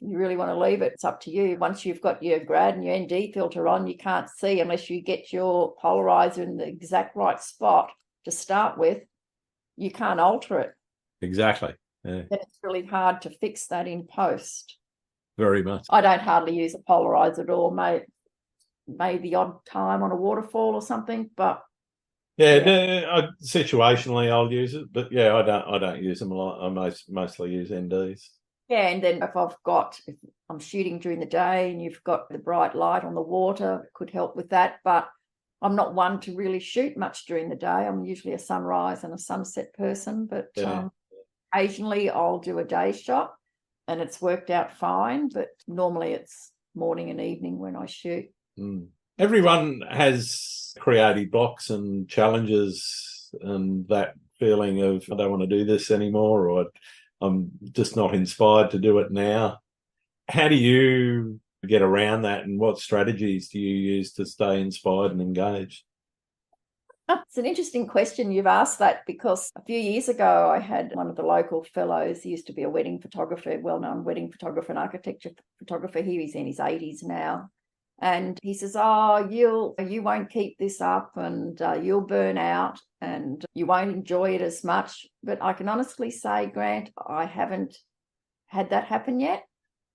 really want to leave it, it's up to you. Once you've got your grad and your ND filter on, you can't see unless you get your polarizer in the exact right spot to start with. You can't alter it. Exactly. yeah. then it's really hard to fix that in post. Very much. I don't hardly use a polarizer at all, may the odd time on a waterfall or something, but Yeah, no, situationally I'll use it, but yeah, I don't use them a lot. I mostly use NDs. yeah, and then if I'm shooting during the day and you've got the bright light on the water, it could help with that. But I'm not one to really shoot much during the day. I'm usually a sunrise and a sunset person, but occasionally I'll do a day shot and it's worked out fine. But normally it's morning and evening when I shoot. Mm. Everyone has creative blocks and challenges and that feeling of, I don't want to do this anymore, or I'm just not inspired to do it now. How do you get around that, and what strategies do you use to stay inspired and engaged? It's an interesting question you've asked that, because a few years ago I had one of the local fellows. He used to be a wedding photographer, well-known wedding photographer and architecture photographer. He's in his 80s now. And he says, oh, you won't keep this up, and you'll burn out and you won't enjoy it as much. But I can honestly say, Grant, I haven't had that happen yet.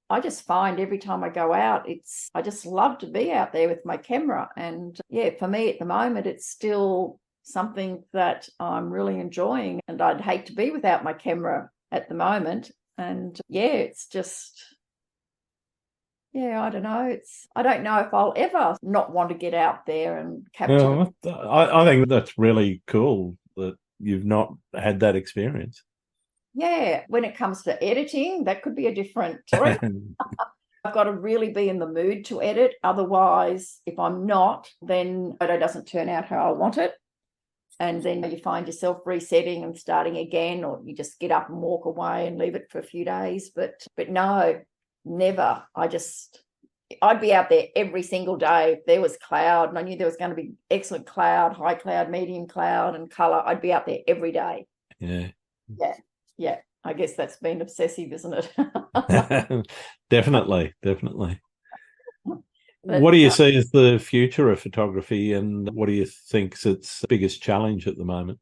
I just find every time I go out, I just love to be out there with my camera. And yeah, for me at the moment, it's still something that I'm really enjoying, and I'd hate to be without my camera at the moment. And yeah, it's just, yeah, I don't know. I don't know if I'll ever not want to get out there and capture. I think that's really cool that you've not had that experience. Yeah, when it comes to editing, that could be a different story. I've got to really be in the mood to edit. Otherwise, if I'm not, then the photo doesn't turn out how I want it. And then you find yourself resetting and starting again, or you just get up and walk away and leave it for a few days. But no, never. I'd be out there every single day. If there was cloud and I knew there was going to be excellent cloud, high cloud, medium cloud, and colour, I'd be out there every day. Yeah. Yeah. I guess that's been obsessive, isn't it? Definitely. But, what do you see as the future of photography, and what do you think is its biggest challenge at the moment?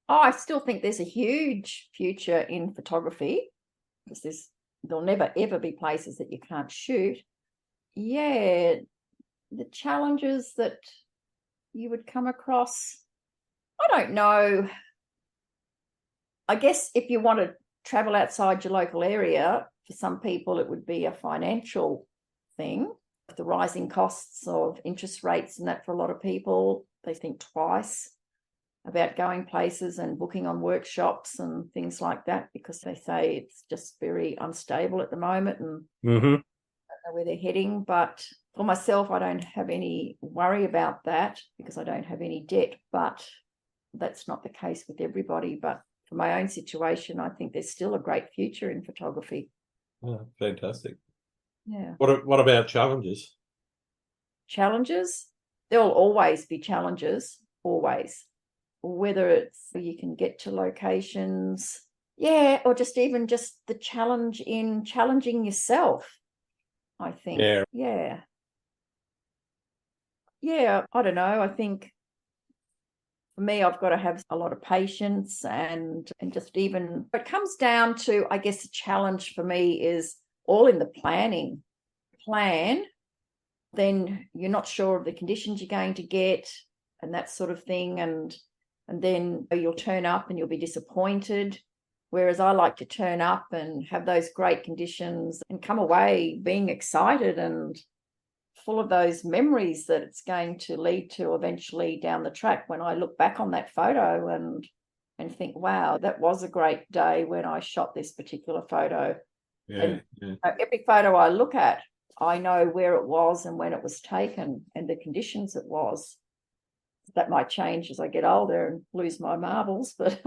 I still think there's a huge future in photography, because there'll never, ever be places that you can't shoot. Yeah, the challenges that you would come across, I don't know. I guess if you want to travel outside your local area, for some people it would be a financial thing. The rising costs of interest rates and that, for a lot of people, they think twice about going places and booking on workshops and things like that, because they say it's just very unstable at the moment and don't know where they're heading. But for myself, I don't have any worry about that because I don't have any debt, but that's not the case with everybody. But for my own situation, I think there's still a great future in photography. Oh, fantastic. Yeah. What about challenges? Challenges? There'll always be challenges, always. Whether it's you can get to locations, yeah, or just even just the challenge in challenging yourself, I think. Yeah. I don't know. I think for me, I've got to have a lot of patience and just even, it comes down to, I guess the challenge for me is all in the planning. Plan, then you're not sure of the conditions you're going to get and that sort of thing. And then you'll turn up and you'll be disappointed. Whereas I like to turn up and have those great conditions and come away being excited and full of those memories that it's going to lead to eventually down the track, when I look back on that photo and think, wow, that was a great day when I shot this particular photo. Every photo I look at, I know where it was and when it was taken and the conditions it was. That might change as I get older and lose my marbles, but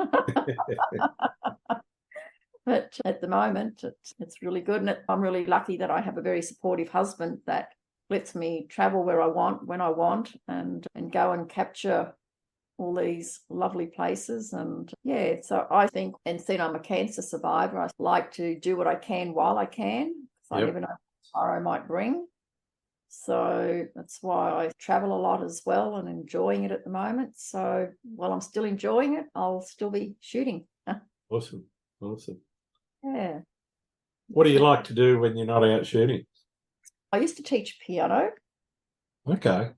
but at the moment it's really good. And I'm really lucky that I have a very supportive husband that lets me travel where I want, when I want, and go and capture all these lovely places. And yeah, so I think, and seeing I'm a cancer survivor, I like to do what I can while I can, because I never know what tomorrow might bring. So that's why I travel a lot as well and enjoying it at the moment. So while I'm still enjoying it, I'll still be shooting. Awesome. Awesome. Yeah. What do you like to do when you're not out shooting? I used to teach piano. Okay.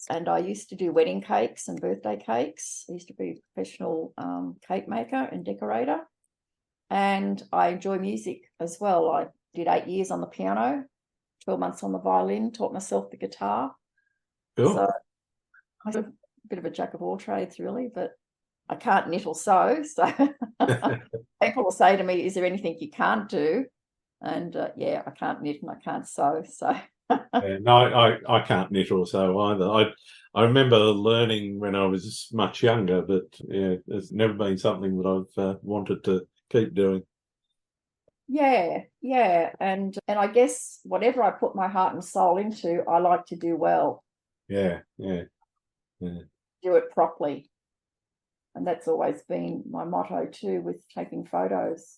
And I used to do wedding cakes and birthday cakes. I used to be a professional cake maker and decorator. And I enjoy music as well. I did 8 years on the piano, 12 months on the violin, taught myself the guitar. Cool. So I'm a bit of a jack of all trades, really, but I can't knit or sew. So people will say to me, is there anything you can't do? And yeah, I can't knit and I can't sew. So no, I can't knit or sew either. I remember learning when I was much younger, but yeah, it's never been something that I've wanted to keep doing. yeah, and I guess whatever I put my heart and soul into, I like to do well. Yeah. Do it properly. And that's always been my motto too, with taking photos,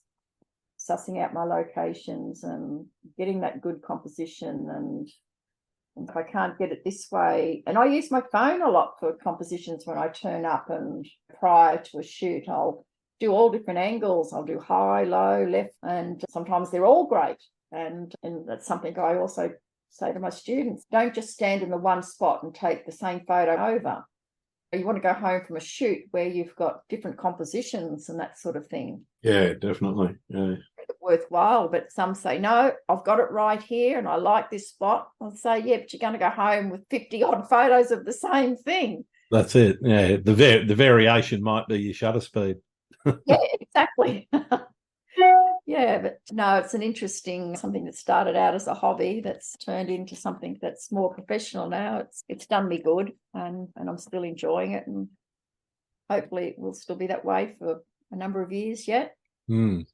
sussing out my locations and getting that good composition. And if I can't get it this way, and I use my phone a lot for compositions when I turn up, and prior to a shoot, I'll do all different angles. I'll do high, low, left, and sometimes they're all great. And that's something I also say to my students, don't just stand in the one spot and take the same photo over. You want to go home from a shoot where you've got different compositions and that sort of thing. Yeah, definitely. Yeah. Worthwhile, but some say, no, I've got it right here and I like this spot. I'll say, yeah, but you're going to go home with 50 odd photos of the same thing. That's it. Yeah, the variation might be your shutter speed. Yeah, exactly. Yeah, but no, it's an interesting something that started out as a hobby that's turned into something that's more professional now. It's done me good, and I'm still enjoying it, and hopefully it will still be that way for a number of years yet. What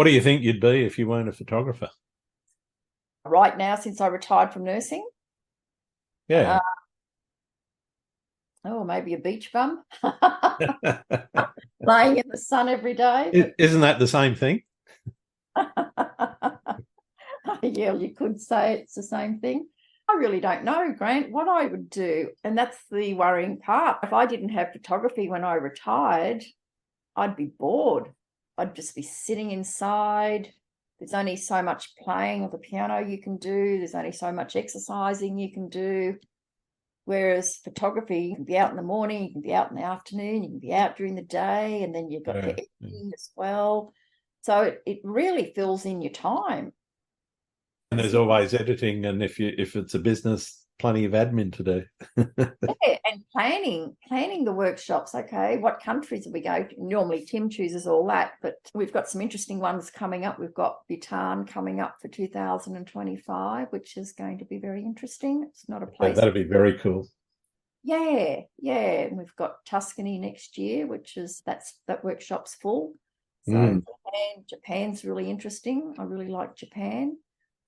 do you think you'd be if you weren't a photographer? Right now, since I retired from nursing, Yeah. Maybe a beach bum. Laying in the sun every day. Isn't that the same thing? Yeah, you could say it's the same thing. I really don't know, Grant, what I would do. And that's the worrying part. If I didn't have photography when I retired, I'd be bored. I'd just be sitting inside. There's only so much playing of the piano you can do. There's only so much exercising you can do. Whereas photography, you can be out in the morning, you can be out in the afternoon, you can be out during the day, and then you've got editing as well. So it really fills in your time. And there's always editing, and if it's a business, plenty of admin to do. Yeah, and planning the workshops. Okay, what countries are we going to? Normally Tim chooses all that, but we've got some interesting ones coming up. We've got Bhutan coming up for 2025, which is going to be very interesting. It's not a place. That'd be very cool. Yeah. And we've got Tuscany next year, which is that workshop's full. So Japan's really interesting. I really like Japan.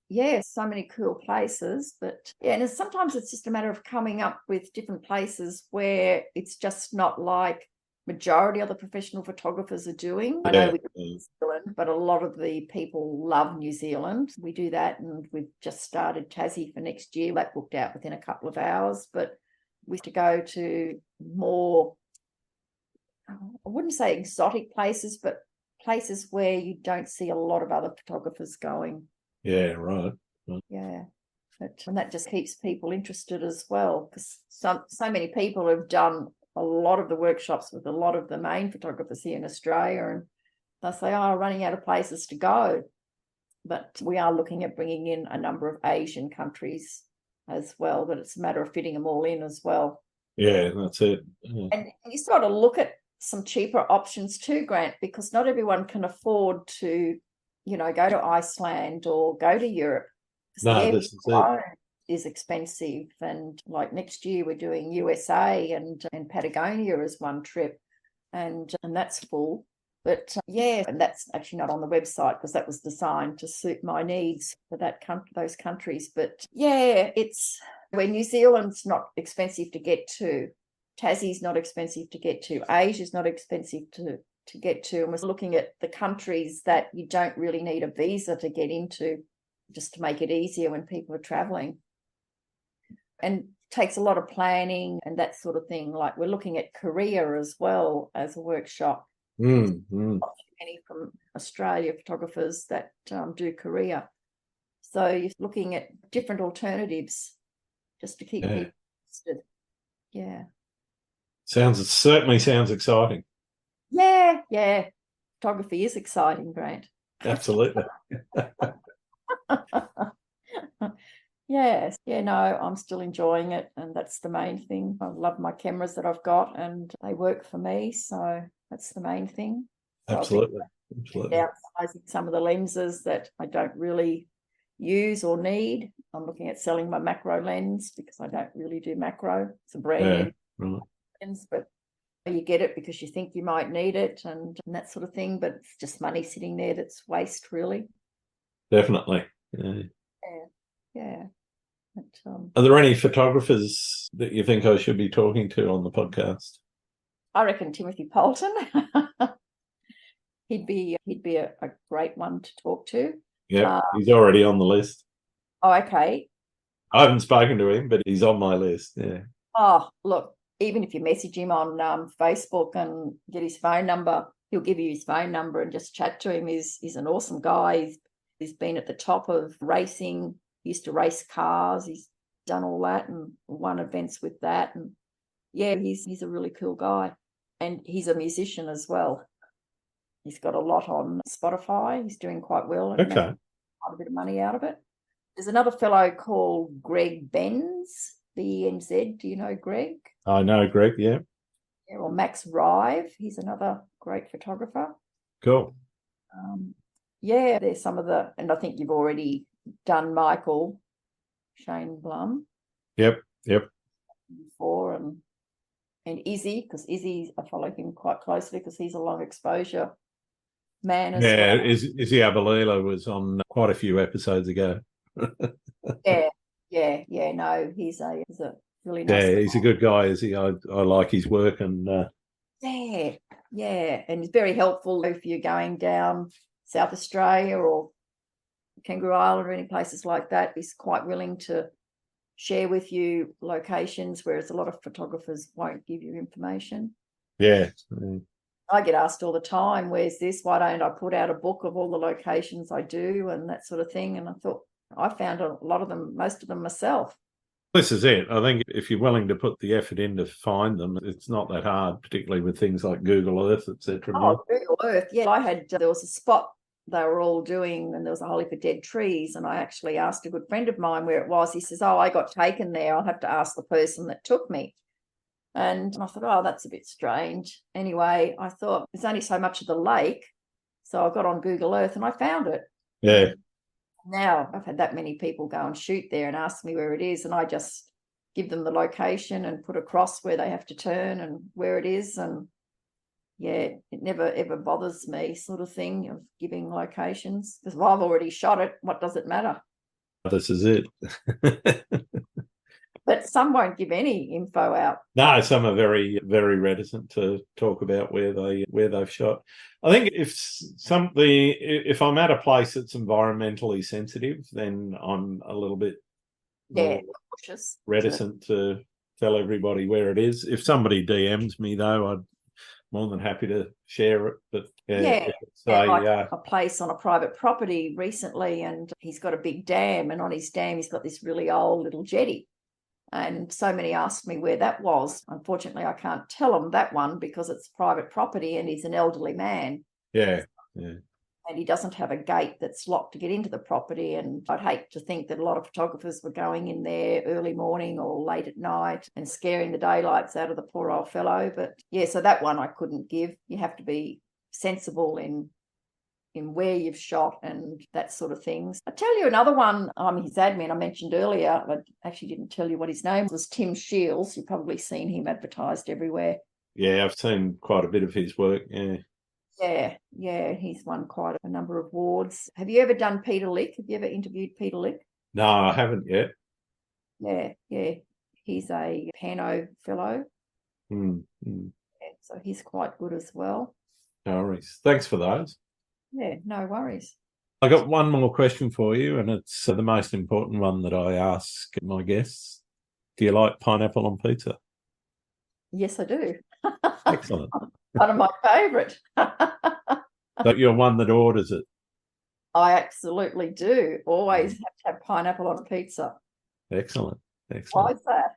Yeah, so many cool places, but yeah, and sometimes it's just a matter of coming up with different places where it's just not like majority of the professional photographers are doing. I know we do New Zealand, but a lot of the people love New Zealand. We do that, and we've just started Tassie for next year. That booked out within a couple of hours, but we have to go to more, I wouldn't say exotic places, but places where you don't see a lot of other photographers going. Yeah, right. Yeah, and that just keeps people interested as well, because so many people have done a lot of the workshops with a lot of the main photographers here in Australia, and they say, oh, running out of places to go. But we are looking at bringing in a number of Asian countries as well, but it's a matter of fitting them all in as well. Yeah, that's it. Yeah. And you sort of look at some cheaper options too, Grant, because not everyone can afford to go to Iceland or go to Europe. No, this is it. Is expensive, and like next year we're doing USA and Patagonia as one trip, and that's full. But and that's actually not on the website because that was designed to suit my needs for those countries. But yeah, it's where New Zealand's not expensive to get to, Tassie's not expensive to get to, Asia's not expensive to get to, and we're looking at the countries that you don't really need a visa to get into, just to make it easier when people are traveling. And takes a lot of planning and that sort of thing. Like we're looking at Korea as well as a workshop. Not too many from Australia photographers that do Korea. So you're looking at different alternatives just to keep people interested. Yeah. Certainly sounds exciting. Yeah. Photography is exciting, Grant. Absolutely. Yes. Yeah, no, I'm still enjoying it, and that's the main thing. I love my cameras that I've got, and they work for me, so that's the main thing. So Absolutely. downsizing some of the lenses that I don't really use or need. I'm looking at selling my macro lens because I don't really do macro. It's a brand new lens, but you get it because you think you might need it and that sort of thing, but it's just money sitting there that's waste, really. Definitely. Yeah. But, are there any photographers that you think I should be talking to on the podcast? I reckon Timothy Poulton. he'd be a great one to talk to. Yeah, he's already on the list. Oh, okay. I haven't spoken to him, but he's on my list. Yeah. Oh, look, even if you message him on Facebook and get his phone number, he'll give you his phone number and just chat to him. He's an awesome guy. He's been at the top of racing. He used to race cars. He's done all that and won events with that. And yeah, he's a really cool guy. And he's a musician as well. He's got a lot on Spotify. He's doing quite well. And quite a bit of money out of it. There's another fellow called Greg Benz, BNZ. Do you know Greg? I know Greg, yeah. Yeah, or Max Rive. He's another great photographer. Cool. Yeah, there's some of and I think you've already done Michael Shane Blum. Yep. Before and Izzy, because Izzy, I follow him quite closely because he's a long exposure man as well. Izzy Abalila was on quite a few episodes ago. Yeah. No, he's a really nice guy. He's a good guy, is he? I like his work and yeah, and he's very helpful if you're going down South Australia or Kangaroo Island or any places like that. He's quite willing to share with you locations, whereas a lot of photographers won't give you information. Yeah. I get asked all the time, where's this? Why don't I put out a book of all the locations I do and that sort of thing? And I thought, I found a lot of them, most of them myself. This is it. I think if you're willing to put the effort in to find them, it's not that hard, particularly with things like Google Earth, etc. Oh, Google Earth. Yeah, there was a spot they were all doing, and there was a whole heap of dead trees. And I actually asked a good friend of mine where it was. He says, oh, I got taken there. I'll have to ask the person that took me. And I thought, oh, that's a bit strange. Anyway, I thought there's only so much of the lake. So I got on Google Earth and I found it. Yeah. Now I've had that many people go and shoot there and ask me where it is. And I just give them the location and put a cross where they have to turn and where it is. And yeah, it never ever bothers me, sort of thing, of giving locations, because if I've already shot it, what does it matter? This is it. But some won't give any info out. No, some are very, very reticent to talk about where they've shot. I think if I'm at a place that's environmentally sensitive, then I'm a little bit more reticent to tell everybody where it is. If somebody DMs me, though, I'm more than happy to share it. But like a place on a private property recently, and he's got a big dam, and on his dam he's got this really old little jetty. And so many asked me where that was. Unfortunately, I can't tell them that one because it's private property and he's an elderly man. Yeah. And he doesn't have a gate that's locked to get into the property. And I'd hate to think that a lot of photographers were going in there early morning or late at night and scaring the daylights out of the poor old fellow. But yeah, so that one I couldn't give. You have to be sensible in where you've shot and that sort of things. I'll tell you another one. His admin I mentioned earlier. I actually didn't tell you what his name was. Tim Shields. You've probably seen him advertised everywhere. Yeah, I've seen quite a bit of his work. Yeah. He's won quite a number of awards. Have you ever done Peter Lick? Have you ever interviewed Peter Lick? No, I haven't yet. Yeah. He's a Pano fellow. Yeah, so he's quite good as well. No worries. Thanks for those. Yeah, no worries. I got one more question for you, and it's the most important one that I ask my guests. Do you like pineapple on pizza? Yes, I do. Excellent. One of my favourite. So you're one that orders it. I absolutely do. Always have to have pineapple on a pizza. Excellent. Why Excellent. is that?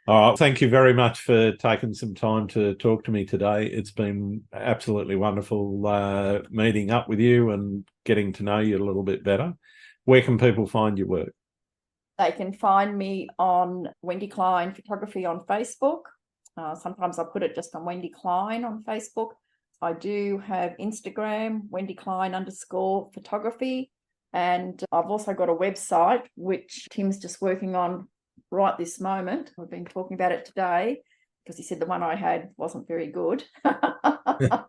All right. Thank you very much for taking some time to talk to me today. It's been absolutely wonderful meeting up with you and getting to know you a little bit better. Where can people find your work? They can find me on Wendy Klein Photography on Facebook. Sometimes I put it just on Wendy Klein on Facebook. I do have Instagram, Wendy Klein _photography. And I've also got a website, which Tim's just working on right this moment. We've been talking about it today because he said the one I had wasn't very good. And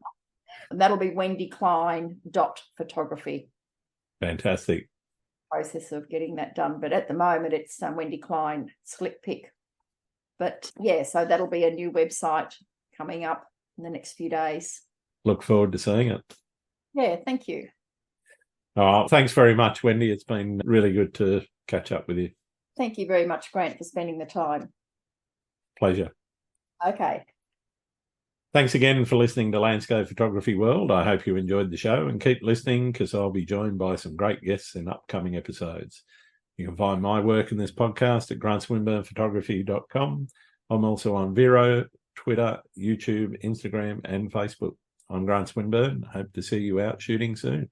that'll be wendyklein.photography. Fantastic. Process of getting that done. But at the moment, it's Wendy Klein Slick Pick. But yeah, so that'll be a new website coming up in the next few days. Look forward to seeing it. Yeah, thank you. Oh, thanks very much, Wendy. It's been really good to catch up with you. Thank you very much, Grant, for spending the time. Pleasure. Okay. Thanks again for listening to Landscape Photography World. I hope you enjoyed the show, and keep listening because I'll be joined by some great guests in upcoming episodes. You can find my work in this podcast at grantswinburnphotography.com. I'm also on Vero, Twitter, YouTube, Instagram, and Facebook. I'm Grant Swinburne. Hope to see you out shooting soon.